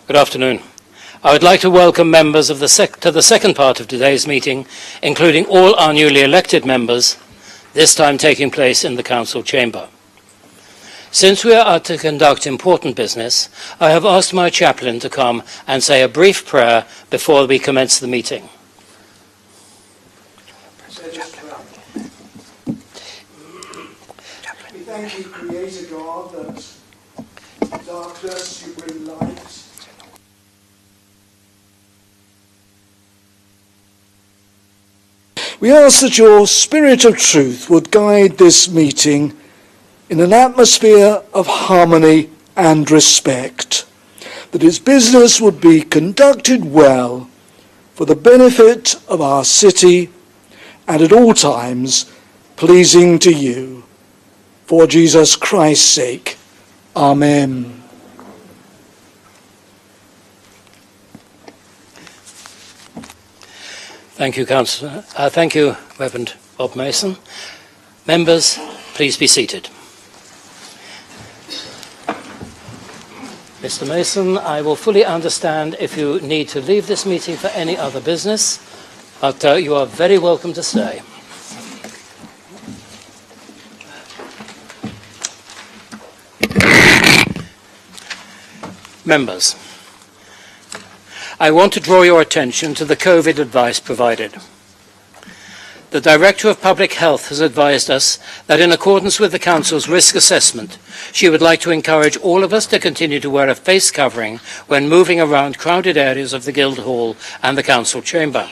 Good afternoon. I would like to welcome members to the second part of today's meeting, including all our newly elected members, this time taking place in the Council chamber. Since we are to conduct important business, I have asked my chaplain to come and say a brief prayer before we commence the meeting. We thank you, Creator God, that in darkness you bring light. We ask that your Spirit of truth would guide this meeting in an atmosphere of harmony and respect, that its business would be conducted well for the benefit of our city and at all times pleasing to you. For Jesus Christ's sake. Amen. Thank you, Councillor. Thank you, Reverend Bob Mason. Members, please be seated. Mr. Mason, I will fully understand if you need to leave this meeting for any other business, but you are very welcome to stay. Members, I want to draw your attention to the COVID advice provided. The Director of Public Health has advised us that in accordance with the Council's risk assessment, she would like to encourage all of us to continue to wear a face covering when moving around crowded areas of the Guildhall and the Council chamber.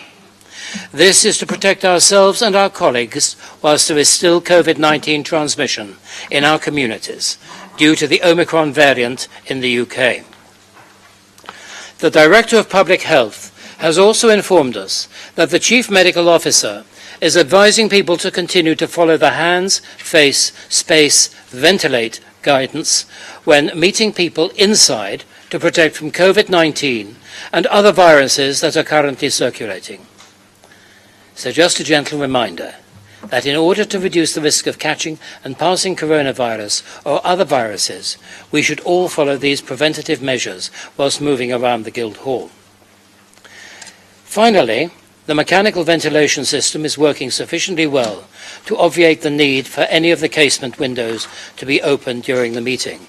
This is to protect ourselves and our colleagues whilst there is still COVID-19 transmission in our communities due to the Omicron variant in the UK. The Director of Public Health has also informed us that the Chief Medical Officer is advising people to continue to follow the hands, face, space, ventilate guidance when meeting people inside to protect from COVID-19 and other viruses that are currently circulating. So just a gentle reminder that in order to reduce the risk of catching and passing coronavirus or other viruses, we should all follow these preventative measures whilst moving around the Guildhall. Finally, the mechanical ventilation system is working sufficiently well to obviate the need for any of the casement windows to be opened during the meeting.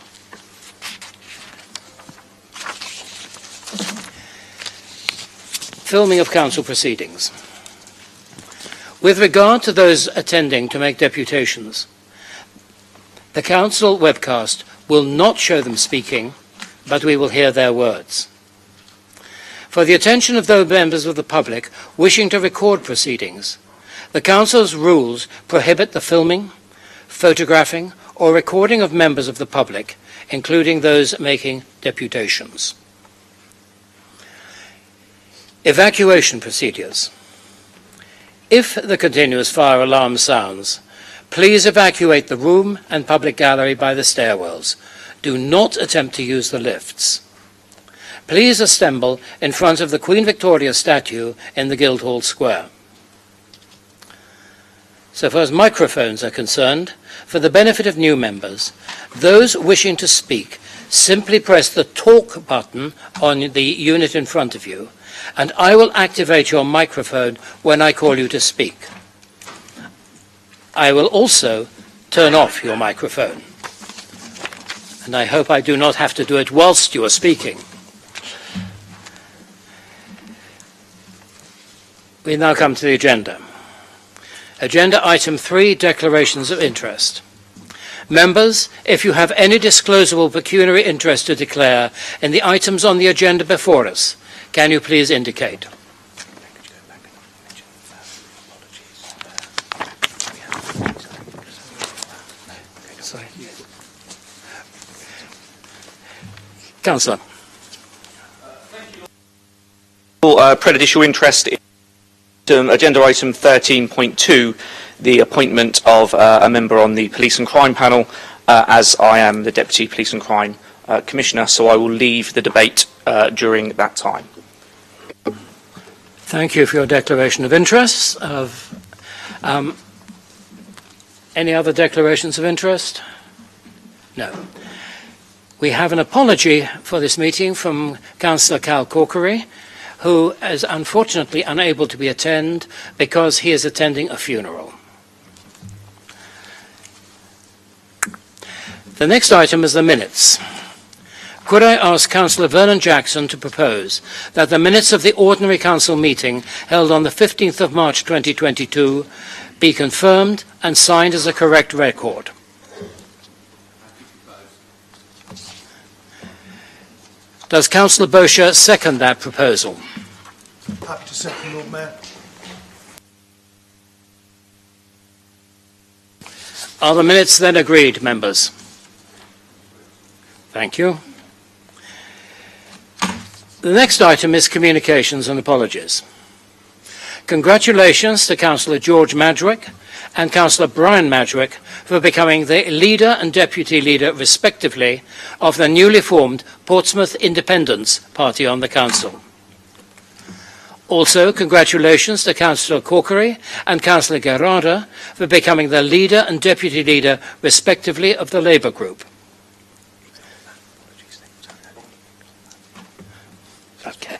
Filming of Council proceedings. With regard to those attending to make deputations, the Council webcast will not show them speaking, but we will hear their words. For the attention of those members of the public wishing to record proceedings, the Council's rules prohibit the filming, photographing, or recording of members of the public, including those making deputations. Evacuation procedures. If the continuous fire alarm sounds, please evacuate the room and public gallery by the stairwells. Do not attempt to use the lifts. Please assemble in front of the Queen Victoria statue in the Guildhall Square. So far as microphones are concerned, for the benefit of new members, those wishing to speak simply press the talk button on the unit in front of you, and I will activate your microphone when I call you to speak. I will also turn off your microphone, and I hope I do not have to do it whilst you are speaking. We now come to the agenda. Agenda item 3, declarations of interest. Members, if you have any disclosable pecuniary interest to declare in the items on the agenda before us, can you please indicate? Sorry. Councillor. Prejudicial interest in agenda item 13.2, the appointment of a member on the Police and Crime panel, as I am the Deputy Police and Crime Commissioner, so I will leave the debate during that time. Thank you for your declaration of interest. Any other declarations of interest? No. We have an apology for this meeting from Councillor Cal Corkery, who is unfortunately unable to attend because he is attending a funeral. The next item is the minutes. Could I ask Councillor Vernon Jackson to propose that the minutes of the ordinary council meeting held on the 15th of March 2022 be confirmed and signed as a correct record? Does Councillor Bosher second that proposal? Happy to second, Lord Mayor. Are the minutes then agreed, members? Thank you. The next item is communications and apologies. Congratulations to Councillor George Madrick and Councillor Brian Madrick for becoming the leader and deputy leader, respectively, of the newly formed Portsmouth Independence Party on the Council. Also, congratulations to Councillor Corkery and Councillor Gerarda for becoming the leader and deputy leader, respectively, of the Labour Group. Okay.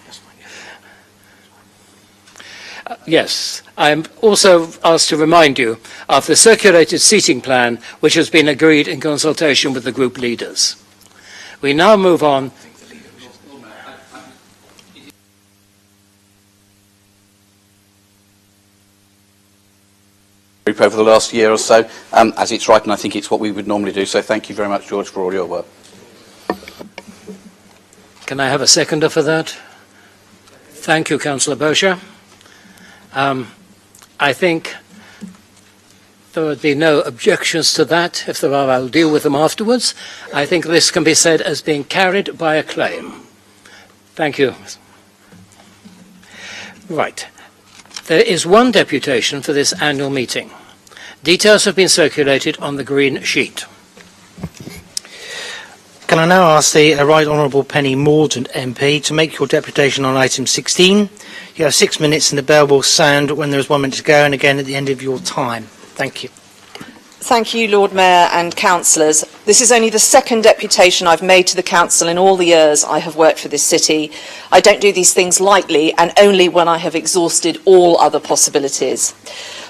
Yes, I am also asked to remind you of the circulated seating plan which has been agreed in consultation with the group leaders. We now move on. Over the last year or so, as it's right, and I think it's what we would normally do. So thank you very much, George, for all your work. Can I have a seconder for that? Thank you, Councillor Bosher. I think there would be no objections to that. If there are, I'll deal with them afterwards. I think this can be said as being carried by acclaim. Thank you. Right. There is one deputation for this annual meeting. Details have been circulated on the green sheet. Can I now ask the Right Honourable Penny Mordaunt MP to make your deputation on item 16? You have 6 minutes and the bell will sound when there is 1 minute to go, and again at the end of your time. Thank you. Thank you, Lord Mayor and councillors. This is only the second deputation I've made to the council in all the years I have worked for this city. I don't do these things lightly, and only when I have exhausted all other possibilities.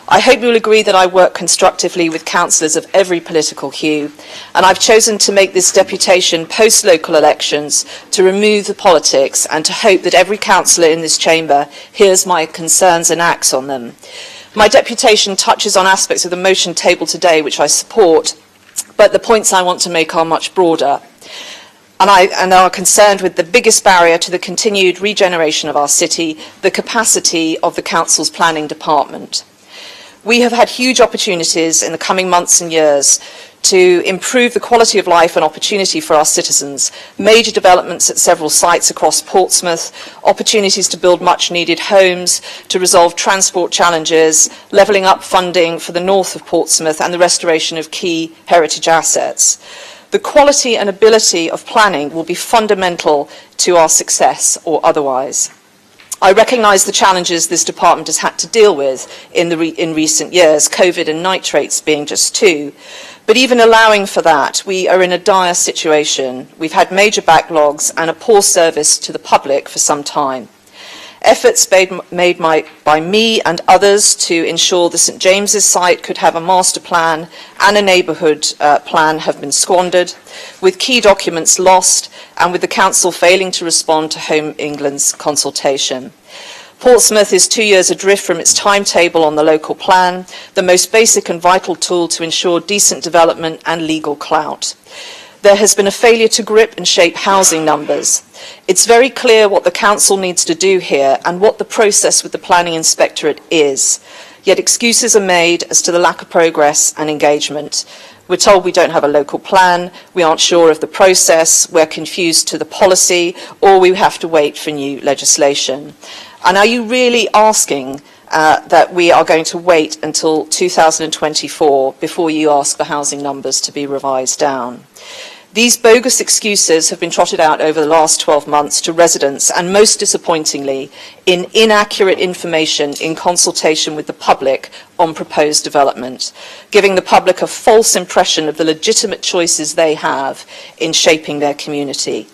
I hope you will agree that I work constructively with councillors of every political hue, and I've chosen to make this deputation post-local elections to remove the politics and to hope that every councillor in this chamber hears my concerns and acts on them. My deputation touches on aspects of the motion tabled today which I support, but the points I want to make are much broader. And are concerned with the biggest barrier to the continued regeneration of our city, the capacity of the council's planning department. We have had huge opportunities in the coming months and years to improve the quality of life and opportunity for our citizens, major developments at several sites across Portsmouth, opportunities to build much needed homes, to resolve transport challenges, levelling up funding for the north of Portsmouth and the restoration of key heritage assets. The quality and ability of planning will be fundamental to our success or otherwise. I recognise the challenges this department has had to deal with in recent years, COVID and nitrates being just two. But even allowing for that, we are in a dire situation. We've had major backlogs and a poor service to the public for some time. Efforts made by me and others to ensure the St James's site could have a master plan and a neighbourhood plan have been squandered, with key documents lost and with the council failing to respond to Home England's consultation. Portsmouth is 2 years adrift from its timetable on the local plan, the most basic and vital tool to ensure decent development and legal clout. There has been a failure to grip and shape housing numbers. It's very clear what the council needs to do here and what the process with the planning inspectorate is. Yet excuses are made as to the lack of progress and engagement. We're told we don't have a local plan, we aren't sure of the process, we're confused to the policy, or we have to wait for new legislation. And are you really asking that we are going to wait until 2024 before you ask for housing numbers to be revised down? These bogus excuses have been trotted out over the last 12 months to residents and, most disappointingly, in inaccurate information in consultation with the public on proposed development, giving the public a false impression of the legitimate choices they have in shaping their community.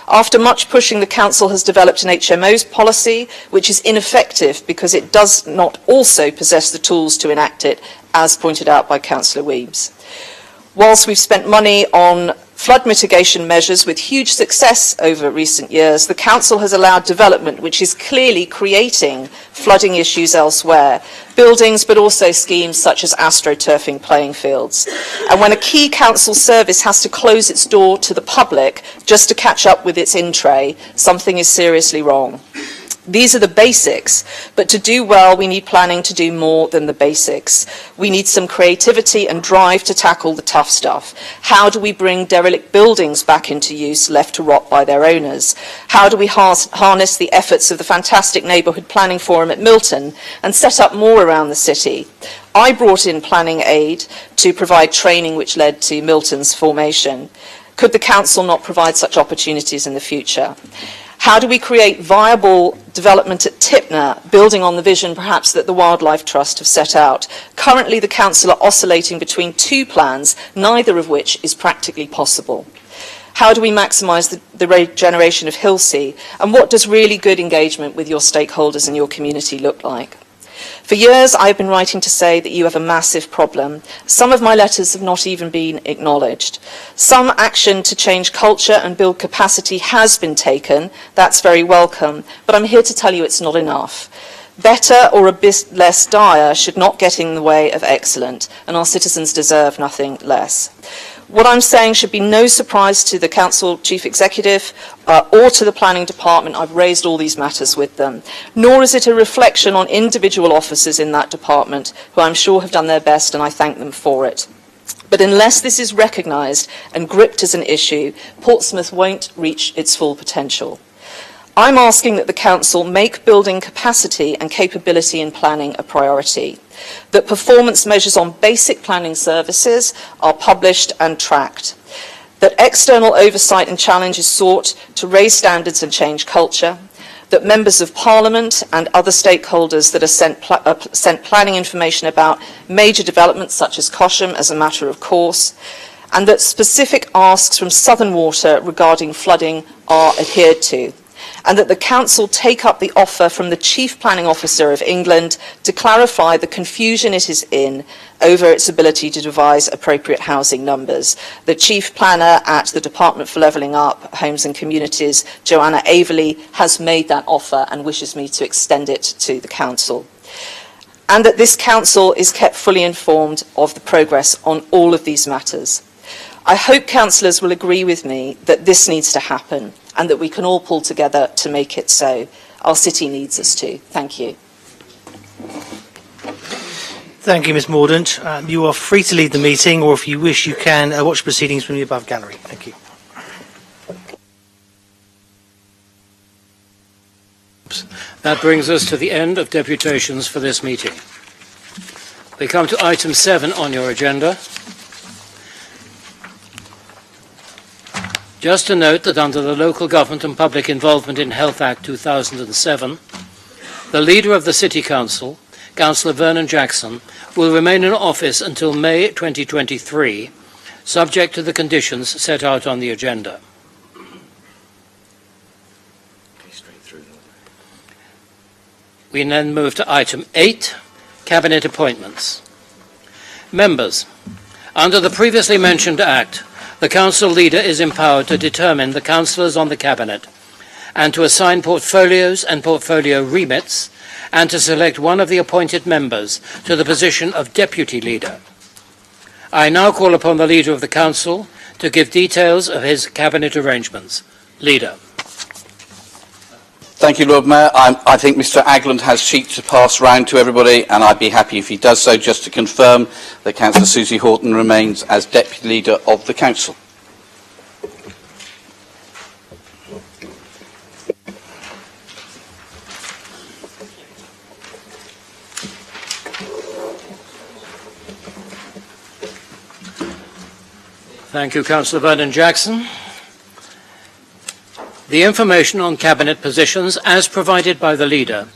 After much pushing, the Council has developed an HMOs policy, which is ineffective because it does not also possess the tools to enact it, as pointed out by Councillor Weems. Whilst we've spent money on flood mitigation measures with huge success over recent years, the Council has allowed development which is clearly creating flooding issues elsewhere, buildings but also schemes such as astroturfing playing fields. And when a key Council service has to close its door to the public just to catch up with its in-tray, something is seriously wrong. These are the basics, but to do well, we need planning to do more than the basics. We need some creativity and drive to tackle the tough stuff. How do we bring derelict buildings back into use, left to rot by their owners? How do we harness the efforts of the fantastic Neighbourhood Planning Forum at Milton and set up more around the city? I brought in planning aid to provide training which led to Milton's formation. Could the Council not provide such opportunities in the future? How do we create viable development at Tipner, building on the vision perhaps that the Wildlife Trust have set out? Currently, the Council are oscillating between two plans, neither of which is practically possible. How do we maximise the regeneration of Hillsea? And what does really good engagement with your stakeholders and your community look like? For years, I have been writing to say that you have a massive problem. Some of my letters have not even been acknowledged. Some action to change culture and build capacity has been taken. That's very welcome. But I'm here to tell you it's not enough. Better or a bit less dire should not get in the way of excellent, and our citizens deserve nothing less. What I'm saying should be no surprise to the Council Chief Executive or to the Planning Department. I've raised all these matters with them. Nor is it a reflection on individual officers in that department, who I'm sure have done their best, and I thank them for it. But unless this is recognised and gripped as an issue, Portsmouth won't reach its full potential. I'm asking that the Council make building capacity and capability in planning a priority, that performance measures on basic planning services are published and tracked, that external oversight and challenge is sought to raise standards and change culture, that members of Parliament and other stakeholders that are sent planning information about major developments such as Cosham as a matter of course, and that specific asks from Southern Water regarding flooding are adhered to, and that the Council take up the offer from the Chief Planning Officer of England to clarify the confusion it is in over its ability to devise appropriate housing numbers. The Chief Planner at the Department for Levelling Up, Homes and Communities, Joanna Averley, has made that offer and wishes me to extend it to the Council. And that this Council is kept fully informed of the progress on all of these matters. I hope councillors will agree with me that this needs to happen and that we can all pull together to make it so. Our city needs us to. Thank you. Thank you, Ms Mordaunt. You are free to leave the meeting, or if you wish, you can watch proceedings from the above gallery. Thank you. That brings us to the end of deputations for this meeting. We come to item 7 on your agenda. Just to note that under the Local Government and Public Involvement in Health Act 2007, the leader of the City Council, Councillor Vernon Jackson, will remain in office until May 2023, subject to the conditions set out on the agenda. We then move to item 8, Cabinet Appointments. Members, under the previously mentioned Act, the Council leader is empowered to determine the councillors on the Cabinet and to assign portfolios and portfolio remits and to select one of the appointed members to the position of Deputy Leader. I now call upon the Leader of the Council to give details of his Cabinet arrangements. Leader. Thank you, Lord Mayor. I think Mr Agland has sheets to pass round to everybody, and I'd be happy if he does so, just to confirm that Councillor Susie Horton remains as Deputy Leader of the Council. Thank you, Councillor Vernon-Jackson. The information on Cabinet positions as provided by the Leader,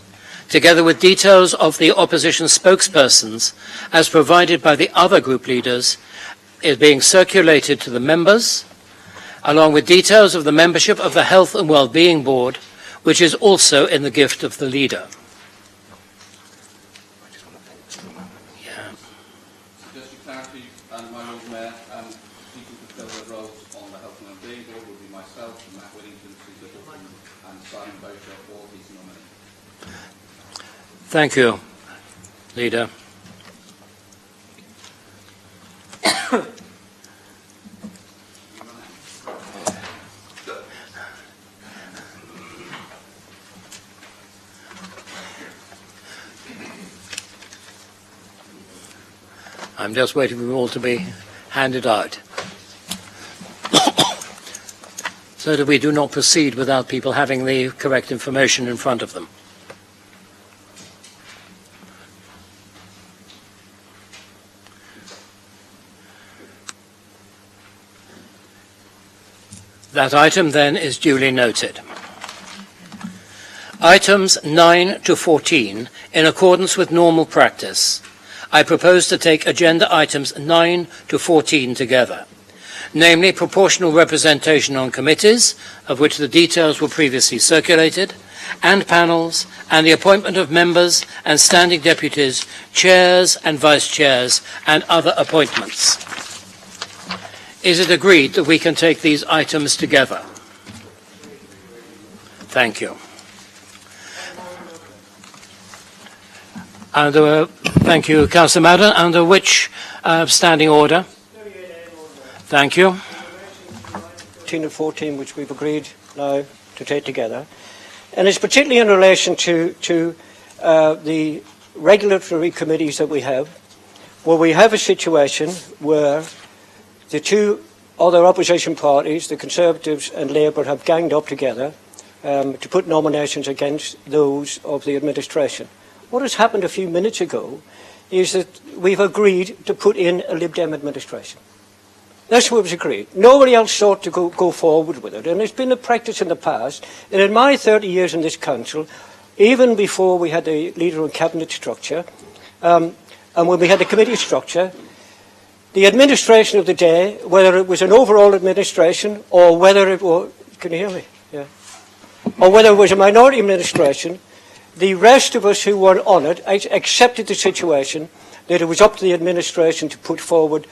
together with details of the opposition spokespersons as provided by the other group leaders, is being circulated to the members, along with details of the membership of the Health and Wellbeing Board, which is also in the gift of the Leader. Just for clarity, my Lord Mayor, people to fill their roles on the Health and Wellbeing Board will be myself, Matt Whittington, Susie Horton, and Simon Bocher, all his nominees. Thank you, Leader. I'm just waiting for them all to be handed out, so that we do not proceed without people having the correct information in front of them. That item then is duly noted. Items 9 to 14, in accordance with normal practice, I propose to take agenda items 9 to 14 together, namely proportional representation on committees, of which the details were previously circulated, and panels, and the appointment of members and standing deputies, chairs and vice chairs, and other appointments. Is it agreed that we can take these items together? Thank you. Thank you, Councillor Madden. Under which standing order? Thank you. 13 and 14, which we've agreed now to take together. And it's particularly in relation to the regulatory committees that we have, where we have a situation where the two other opposition parties, the Conservatives and Labour, have ganged up together to put nominations against those of the administration. What has happened a few minutes ago is that we've agreed to put in a Lib Dem administration. That's what was agreed. Nobody else sought to go forward with it. And it's been a practice in the past. And in my 30 years in this council, even before we had the Leader and Cabinet structure, and when we had the committee structure, the administration of the day, whether it was an overall administration or whether it was, can you hear me? Yeah. Or whether it was a minority administration, the rest of us who were on it accepted the situation that it was up to the administration to put forward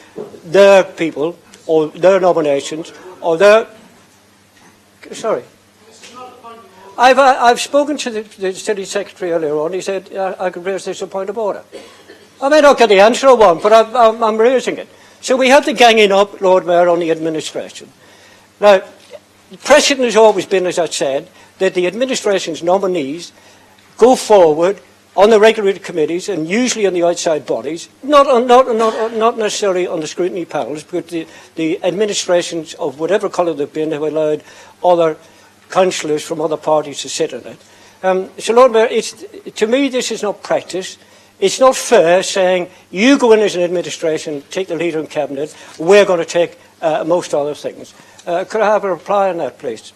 their people or their nominations or their... Sorry. I've spoken to the City Secretary earlier on. He said I could raise this as a point of order. I may not get the answer I want, but I'm raising it. So we have the ganging up, Lord Mayor, on the administration. Now, the precedent has always been, as I said, that the administration's nominees go forward on the regulatory committees and usually on the outside bodies, not necessarily on the scrutiny panels, but the administrations of whatever colour they've been have allowed other councillors from other parties to sit in it. So, Lord Mayor, to me this is not practice. It's not fair saying you go in as an administration, take the Leader and Cabinet, we're going to take most other things. Could I have a reply on that, please?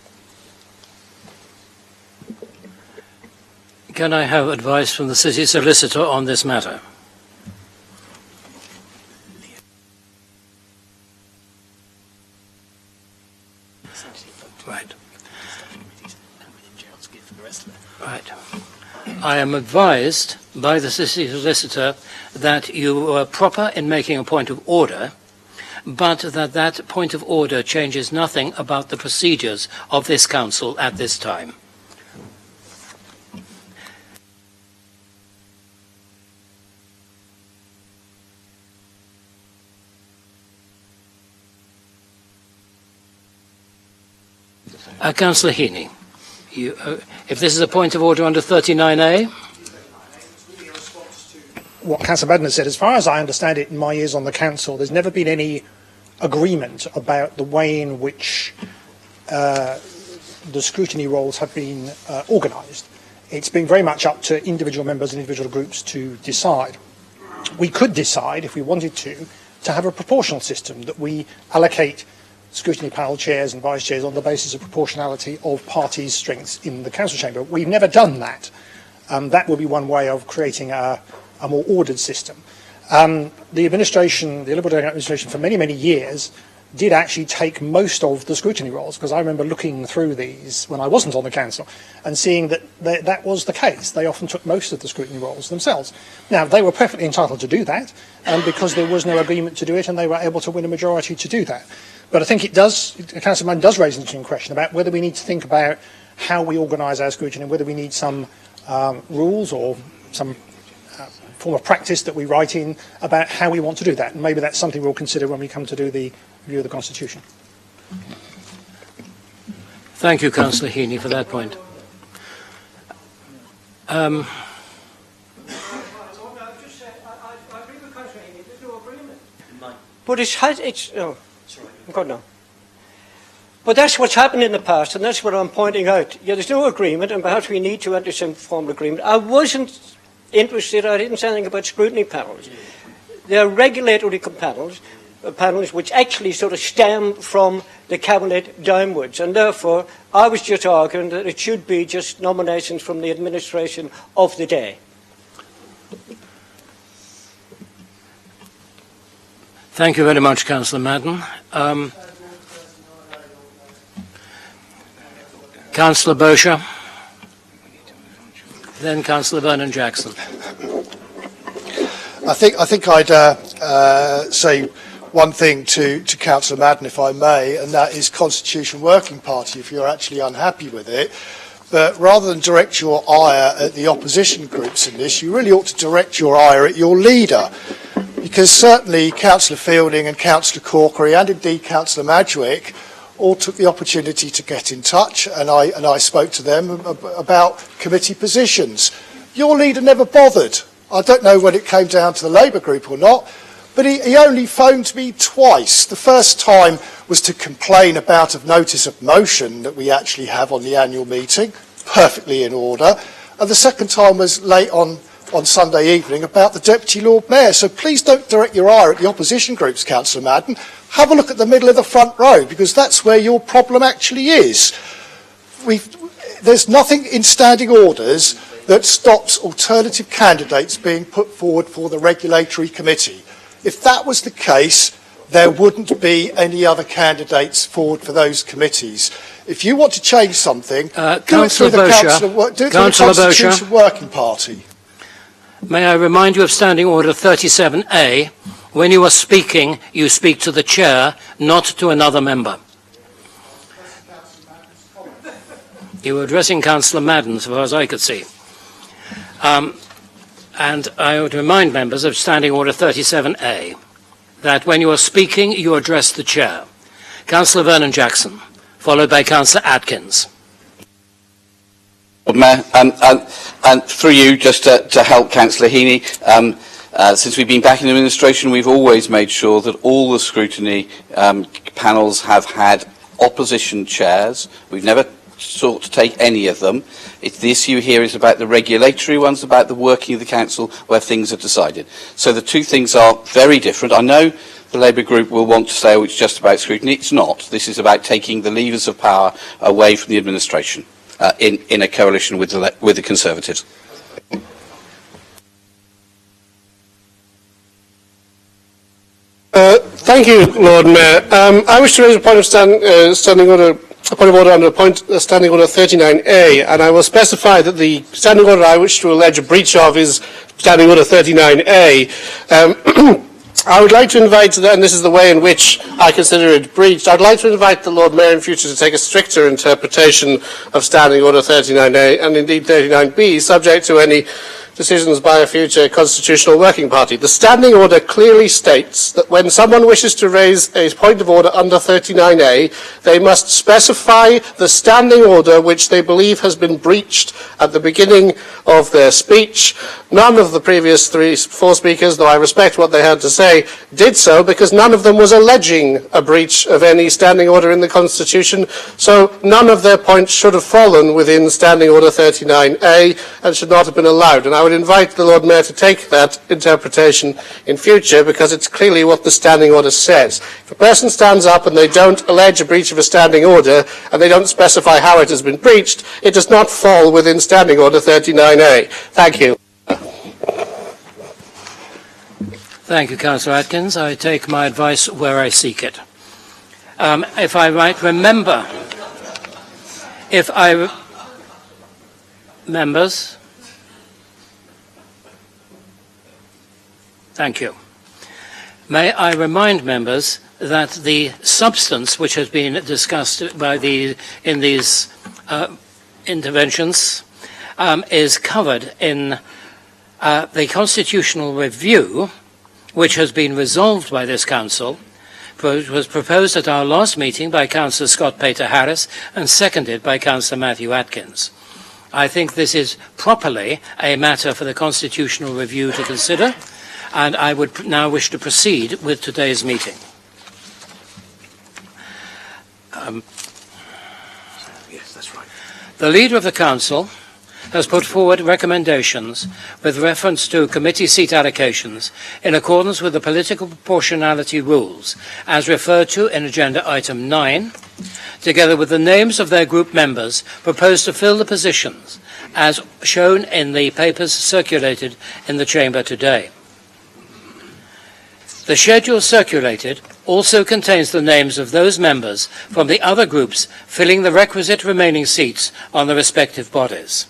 Can I have advice from the City Solicitor on this matter? Right. Right. I am advised by the City Solicitor that you were proper in making a point of order, but that point of order changes nothing about the procedures of this Council at this time. Councillor Heaney, if this is a point of order under 39A. What Councillor Madden said, as far as I understand it in my years on the council, there's never been any agreement about the way in which the scrutiny roles have been organised. It's been very much up to individual members and individual groups to decide. We could decide, if we wanted to to have a proportional system, that we allocate scrutiny panel chairs and vice chairs on the basis of proportionality of parties' strengths in the council chamber. We've never done that. That would be one way of creating a more ordered system. The administration, the Liberal Democrat administration, for many, many years did actually take most of the scrutiny roles, because I remember looking through these when I wasn't on the council and seeing that that was the case. They often took most of the scrutiny roles themselves. Now, they were perfectly entitled to do that, because there was no agreement to do it, and they were able to win a majority to do that. But I think Councillor Mann does raise an interesting question about whether we need to think about how we organise our scrutiny, and whether we need some rules or some form of practice that we write in about how we want to do that. And maybe that's something we'll consider when we come to do the review of the Constitution. Thank you, Councillor Heaney, for that point. But I'm good now. But that's what's happened in the past, and that's what I'm pointing out. Yeah, there's no agreement, and perhaps we need to enter some form of agreement. I wasn't interested, I didn't say anything about scrutiny panels. They're regulatory panels which actually sort of stem from the cabinet downwards, and therefore I was just arguing that it should be just nominations from the administration of the day. Thank you very much, Councillor Madden. Councillor Bosher, then Councillor Vernon Jackson. I think I'd say one thing to Councillor Madden, if I may, and that is Constitution Working Party, if you're actually unhappy with it. But rather than direct your ire at the opposition groups in this, you really ought to direct your ire at your leader. Because certainly Councillor Fielding and Councillor Corkery, and indeed Councillor Madgwick, all took the opportunity to get in touch, and I spoke to them about committee positions. Your leader never bothered. I don't know when it came down to the Labour group or not, but he only phoned me twice. The first time was to complain about a notice of motion that we actually have on the annual meeting, perfectly in order, and the second time was late on Sunday evening about the Deputy Lord Mayor. So please don't direct your ire at the opposition groups, Councillor Madden. Have a look at the middle of the front row, because that's where your problem actually is. There's nothing in standing orders that stops alternative candidates being put forward for the regulatory committee. If that was the case, there wouldn't be any other candidates forward for those committees. If you want to change something, do it through the Constitution Working Party. May I remind you of Standing Order 37A. When you are speaking, you speak to the chair, not to another member. You were addressing Councillor Madden, as far as I could see. And I would remind members of Standing Order 37A, that when you are speaking, you address the chair. Councillor Vernon Jackson, followed by Councillor Atkins. Mayor, and through you, just to help Councillor Heaney, since we've been back in administration, we've always made sure that all the scrutiny panels have had opposition chairs. We've never sought to take any of them. The issue here is about the regulatory ones, about the working of the council, where things are decided. So the two things are very different. I know the Labour group will want to say, oh, it's just about scrutiny. It's not. This is about taking the levers of power away from the administration. In a coalition with the Conservatives. Thank you, Lord Mayor. I wish to raise a point of standing order under Standing Order 39A, and I will specify that the standing order I wish to allege a breach of is Standing Order 39A. I would like to invite, and this is the way in which I consider it breached, I'd like to invite the Lord Mayor in future to take a stricter interpretation of Standing Order 39A and indeed 39B, subject to any decisions by a future Constitutional Working Party. The Standing Order clearly states that when someone wishes to raise a point of order under 39A, they must specify the standing order which they believe has been breached at the beginning of their speech. None of the previous four speakers, though I respect what they had to say, did so because none of them was alleging a breach of any standing order in the Constitution, so none of their points should have fallen within Standing Order 39A and should not have been allowed. And I would invite the Lord Mayor to take that interpretation in future, because it's clearly what the standing order says. If a person stands up and they don't allege a breach of a standing order and they don't specify how it has been breached, it does not fall within Standing Order 39A. Thank you. Thank you, Councillor Atkins. I take my advice where I seek it. If I might remember, members, thank you. May I remind members that the substance which has been discussed in these interventions is covered in the constitutional review, which has been resolved by this council. It was proposed at our last meeting by Councillor Scott Pater Harris and seconded by Councillor Matthew Atkins. I think this is properly a matter for the constitutional review to consider, and I would now wish to proceed with today's meeting. Yes, that's right. The Leader of the Council has put forward recommendations with reference to committee seat allocations in accordance with the political proportionality rules as referred to in Agenda Item 9, together with the names of their group members proposed to fill the positions as shown in the papers circulated in the Chamber today. The schedule circulated also contains the names of those members from the other groups filling the requisite remaining seats on the respective bodies.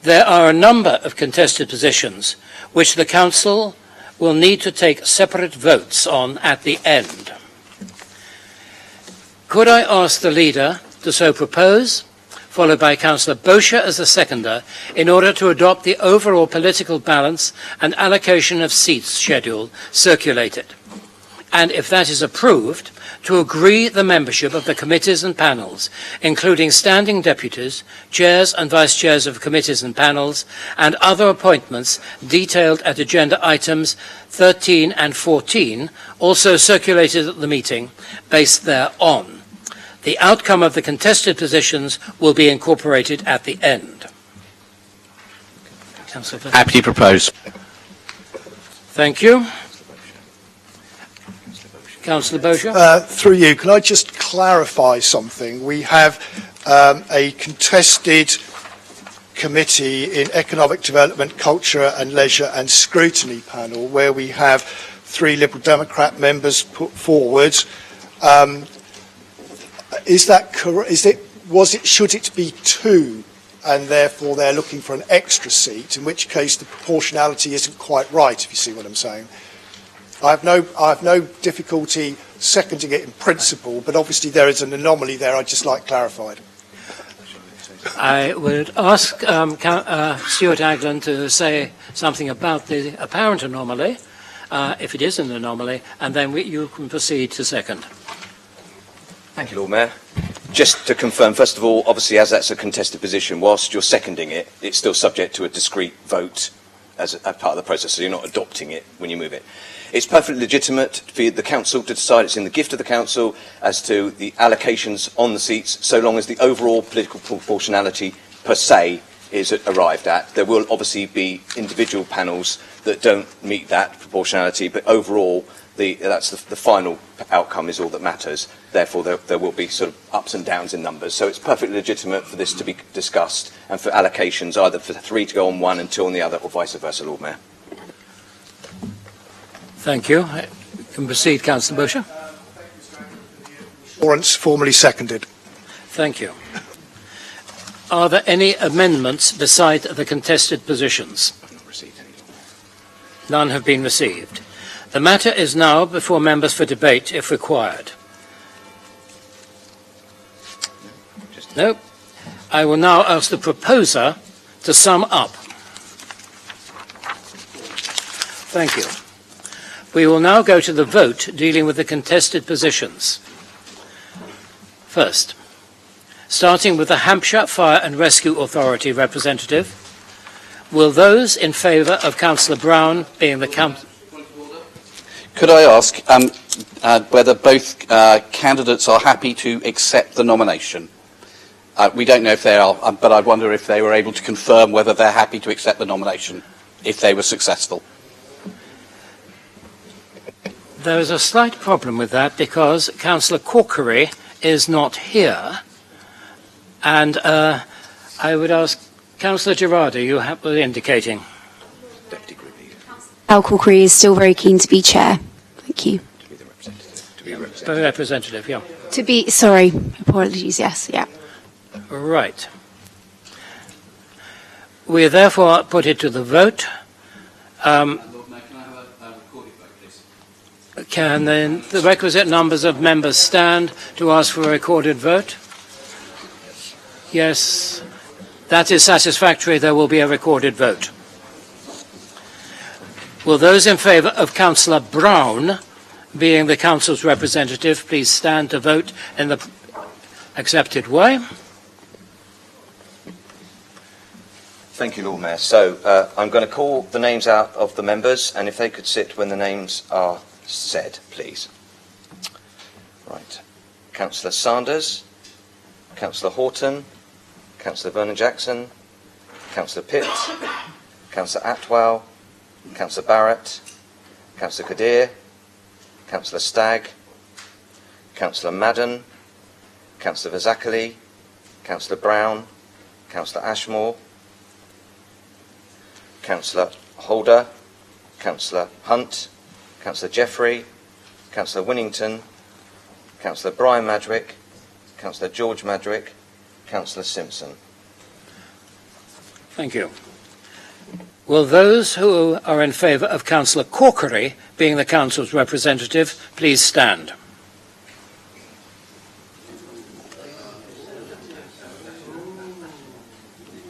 There are a number of contested positions which the Council will need to take separate votes on at the end. Could I ask the Leader to so propose, followed by Councillor Boscher as the seconder, in order to adopt the overall political balance and allocation of seats schedule circulated, and if that is approved, to agree the membership of the committees and panels, including standing deputies, chairs and vice-chairs of committees and panels, and other appointments detailed at agenda items 13 and 14, also circulated at the meeting, based thereon. The outcome of the contested positions will be incorporated at the end. Councillor. Happy to propose. Thank you. Councillor Boscher. Through you, can I just clarify something? We have a contested committee in Economic Development, Culture and Leisure and Scrutiny panel, where we have 3 Liberal Democrat members put forward. Is that correct? Should it be 2, and therefore they're looking for an extra seat? In which case the proportionality isn't quite right, if you see what I'm saying. I have no difficulty seconding it in principle, but obviously there is an anomaly there. I'd just like clarified. I would ask Stuart Aglen to say something about the apparent anomaly, if it is an anomaly, and then you can proceed to second. Thank you, Lord Mayor. Just to confirm, first of all, obviously as that's a contested position, whilst you're seconding it, it's still subject to a discrete vote as part of the process, so you're not adopting it when you move it. It's perfectly legitimate for the Council to decide, it's in the gift of the Council, as to the allocations on the seats, so long as the overall political proportionality per se is arrived at. There will obviously be individual panels that don't meet that proportionality, but overall that's the final outcome is all that matters. Therefore, there will be sort of ups and downs in numbers. So it's perfectly legitimate for this to be discussed and for allocations, either for 3 to go on one and 2 on the other, or vice versa, Lord Mayor. Thank you. You can proceed, Councillor Boscher. Assurance formally seconded. Thank you. Are there any amendments beside the contested positions? None have been received. The matter is now before members for debate, if required. No. I will now ask the proposer to sum up. Thank you. We will now go to the vote dealing with the contested positions. First, starting with the Hampshire Fire and Rescue Authority representative, will those in favour of Councillor Brown being the Could I ask whether both candidates are happy to accept the nomination? We don't know if they are, but I wonder if they were able to confirm whether they're happy to accept the nomination, if they were successful. There is a slight problem with that because Councillor Corkery is not here. And I would ask Councillor Girardi, you were indicating. Al Corkery is still very keen to be chair. Thank you. The representative, yeah. To be, sorry, apologies, yes, yeah. Right. We therefore put it to the vote. Lord Mayor, can I have a recorded vote, please? Can the requisite numbers of members stand to ask for a recorded vote? Yes. That is satisfactory. There will be a recorded vote. Will those in favour of Councillor Brown being the Council's representative please stand to vote in the accepted way? Thank you, Lord Mayor. So I'm going to call the names out of the members, and if they could sit when the names are said, please. Right. Councillor Sanders, Councillor Horton, Councillor Vernon-Jackson, Councillor Pitt, Councillor Atwell, Councillor Barrett, Councillor Kadir, Councillor Stagg, Councillor Madden, Councillor Vazakali, Councillor Brown, Councillor Ashmore, Councillor Holder, Councillor Hunt, Councillor Jeffrey, Councillor Winnington, Councillor Brian Madrick, Councillor George Madrick, Councillor Simpson. Thank you. Will those who are in favour of Councillor Corkery being the Council's representative please stand?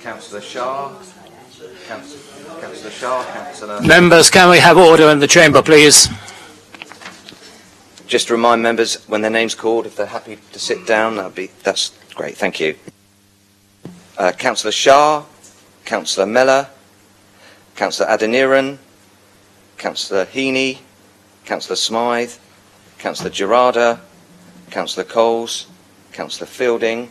Councillor Shah, Councillor Shah, Councillor... Members, can we have order in the chamber, please? Just to remind members, when their name's called, if they're happy to sit down, that's great, thank you. Councillor Shah, Councillor Mellor, Councillor Adeniran, Councillor Heaney, Councillor Smythe, Councillor Gerarda, Councillor Coles, Councillor Fielding,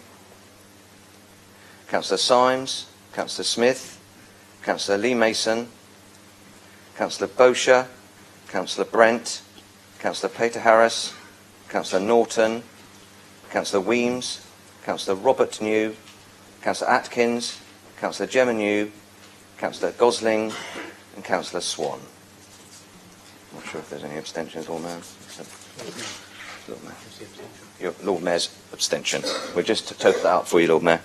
Councillor Symes, Councillor Smith, Councillor Lee Mason, Councillor Bosher, Councillor Brent, Councillor Peter Harris, Councillor Norton, Councillor Weems, Councillor Robert New, Councillor Atkins, Councillor Gemma New, Councillor Gosling and Councillor Swan. I'm not sure if there's any abstentions, Lord Mayor. Lord Mayor. Your Lord Mayor's abstention. We'll just total that out for you, Lord Mayor.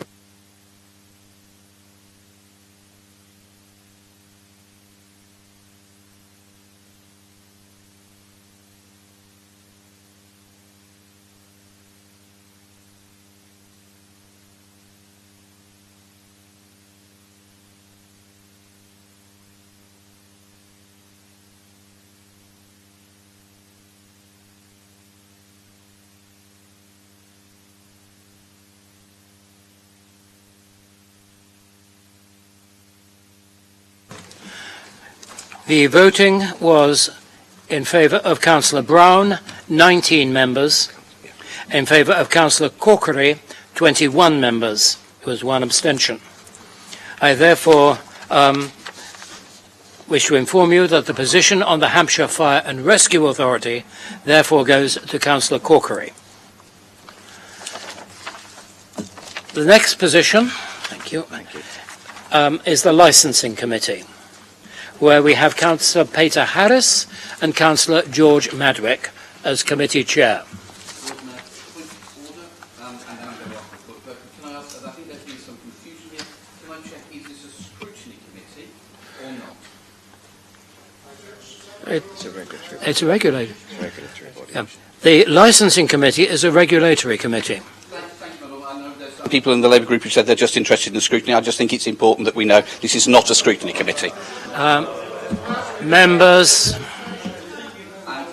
The voting was in favour of Councillor Brown, 19 members. In favour of Councillor Corkery, 21 members. There was one abstention. I therefore wish to inform you that the position on the Hampshire Fire and Rescue Authority therefore goes to Councillor Corkery. The next position, thank you, is the Licensing Committee, where we have Councillor Peter Harris and Councillor George Madwick as committee chair. Lord Mayor, point of order, and then I'm going to ask the but can I ask, I think there's been some confusion here. Can I check, is this a scrutiny committee or not? It's a regulatory body. Yeah. The Licensing Committee is a regulatory committee. Thank you, my Lord. I know there's some... People in the Labour group who said they're just interested in the scrutiny, I just think it's important that we know this is not a scrutiny committee. Members, Can I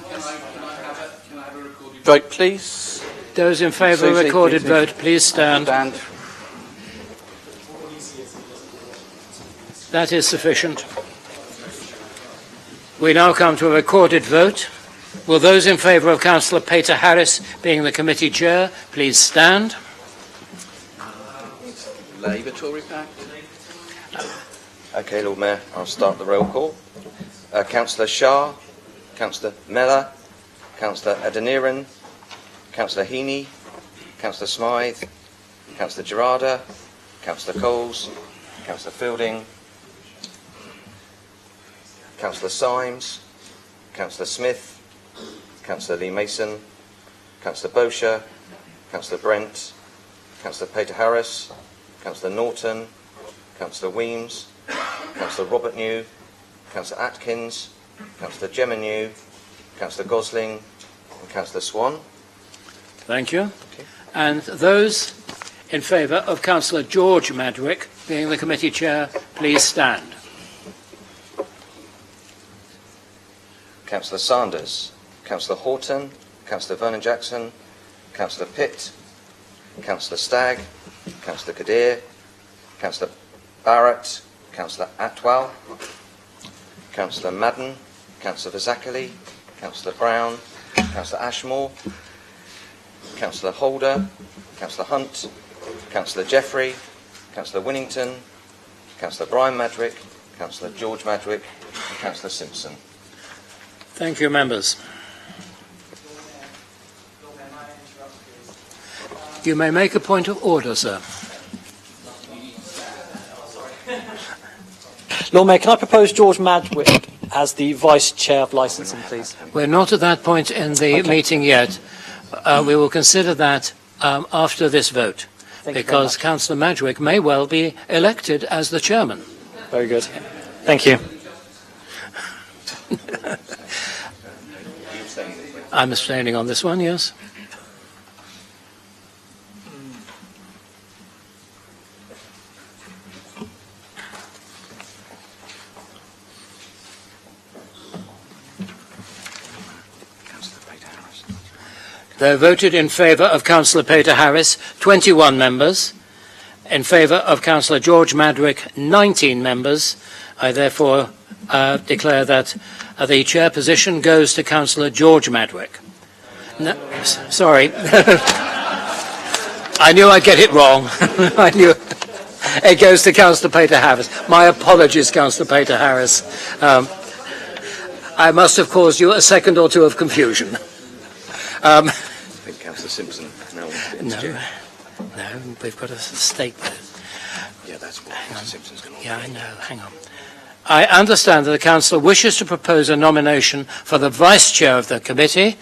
have a recorded Vote, please. those in favour of Susie, recorded Susie. vote, please stand. That is sufficient. We now come to a recorded vote. Will those in favour of Councillor Peter Harris being the committee chair please stand? Labour Tory pact. Okay, Lord Mayor, I'll start the roll call. Councillor Shah, Councillor Mellor, Councillor Adeniran, Councillor Heaney, Councillor Smythe, Councillor Gerarda, Councillor Coles, Councillor Fielding, Councillor Symes, Councillor Smith, Councillor Lee Mason, Councillor Bosher, Councillor Brent, Councillor Peter Harris, Councillor Norton, Councillor Weems, Councillor Robert New, Councillor Atkins, Councillor Gemma New, Councillor Gosling and Councillor Swan. Thank you. Okay. And those in favour of Councillor George Madwick being the committee chair, please stand. Councillor Sanders, Councillor Horton, Councillor Vernon Jackson, Councillor Pitt, Councillor Stagg, Councillor Kadir, Councillor Barrett, Councillor Atwell, Councillor Madden, Councillor Vazacali, Councillor Brown, Councillor Ashmore, Councillor Holder, Councillor Hunt, Councillor Jeffrey, Councillor Winnington, Councillor Brian Madwick, Councillor George Madwick and Councillor Simpson. Thank you, members. You may make a point of order, sir. Lord Mayor, can I propose George Madwick as the Vice Chair of Licensing, please? We're not at that point in the meeting yet. We will consider that after this vote, because Councillor Madwick may well be elected as the chairman. Very good. Thank you. I'm abstaining on this one, yes. They voted in favour of Councillor Peter Harris, 21 members. In favour of Councillor George Madwick, 19 members. I therefore declare that the chair position goes to Councillor George Madwick. No, sorry. I knew I'd get it wrong. I knew it goes to Councillor Peter Harris. My apologies, Councillor Peter Harris. I must have caused you a second or two of confusion. I think Councillor Simpson now wants to No, we've got a stake there. Yeah, that's what Councillor Simpson's going to Yeah, I know. Hang on. I understand that the Councillor wishes to propose a nomination for the Vice Chair of the committee,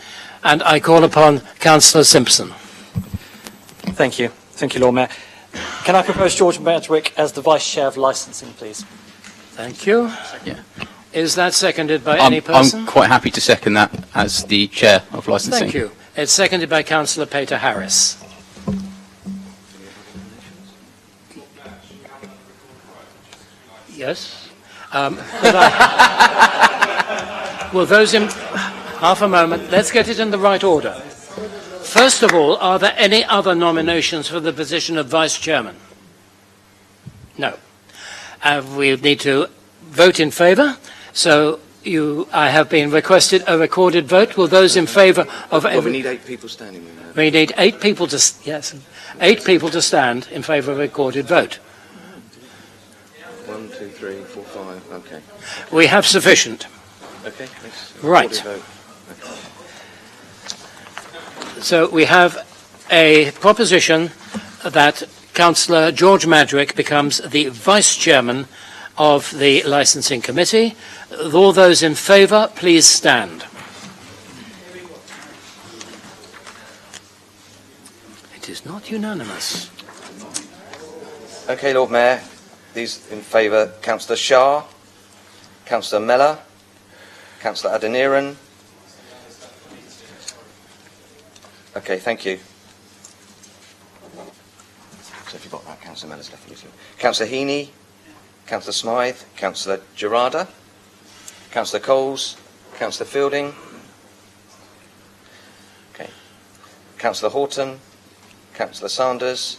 and I call upon Councillor Simpson. Thank you. Thank you, Lord Mayor. Can I propose George Madwick as the Vice Chair of Licensing, please? Thank you. Yeah. Is that seconded by any person? I'm quite happy to second that as the Chair of Licensing. Thank you. It's seconded by Councillor Peter Harris. Yes. Well, those in half a moment. Let's get it in the right order. First of all, are there any other nominations for the position of Vice Chairman? No. We need to vote in favour. So I have been requested a recorded vote. Will those in favour of? Well, we need 8 people standing. We need 8 people to 8 people to stand in favour of a recorded vote. 1, 2, 3, 4, 5. Okay. We have sufficient. Okay. Thanks. Right. Vote. Okay. So we have a proposition that Councillor George Madwick becomes the Vice Chairman of the Licensing Committee. All those in favour, please stand. It is not unanimous. Okay, Lord Mayor. These in favour: Councillor Shah, Councillor Mellor, Councillor Adeniran. Okay, thank you. So if you've got that, Councillor Mellor's left. Councillor Heaney, Councillor Smythe, Councillor Gerarda, Councillor Coles, Councillor Fielding. Okay. Councillor Horton, Councillor Sanders,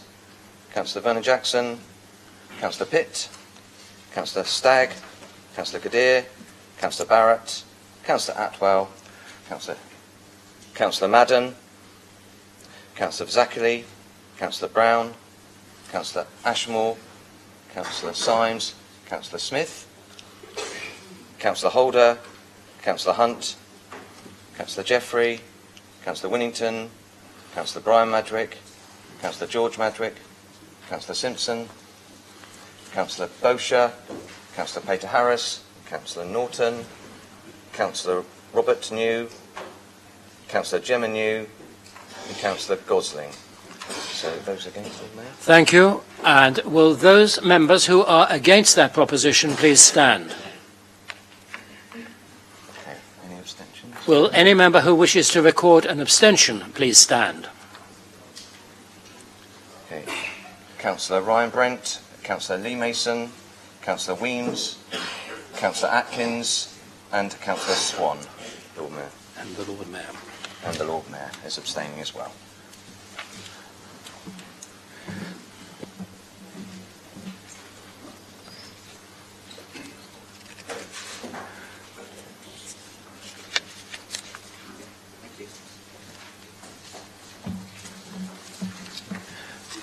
Councillor Vernon Jackson, Councillor Pitt, Councillor Stagg, Councillor Kadir, Councillor Barrett, Councillor Atwell, Councillor Madden, Councillor Vazacali, Councillor Brown, Councillor Ashmore, Councillor Symes, Councillor Smythe, Councillor Holder, Councillor Hunt, Councillor Jeffrey, Councillor Winnington, Councillor Brian Madrick, Councillor George Madrick, Councillor Simpson, Councillor Bosher, Councillor Peter Harris, Councillor Norton, Councillor Robert New, Councillor Gemma New, and Councillor Gosling. So those against, Lord Mayor? Thank you. And will those members who are against that proposition please stand? Okay, any abstentions? Will any member who wishes to record an abstention please stand? Okay. Councillor Ryan Brent, Councillor Lee Mason, Councillor Weems, Councillor Atkins, and Councillor Swan, Lord Mayor. And the Lord Mayor. And the Lord Mayor is abstaining as well.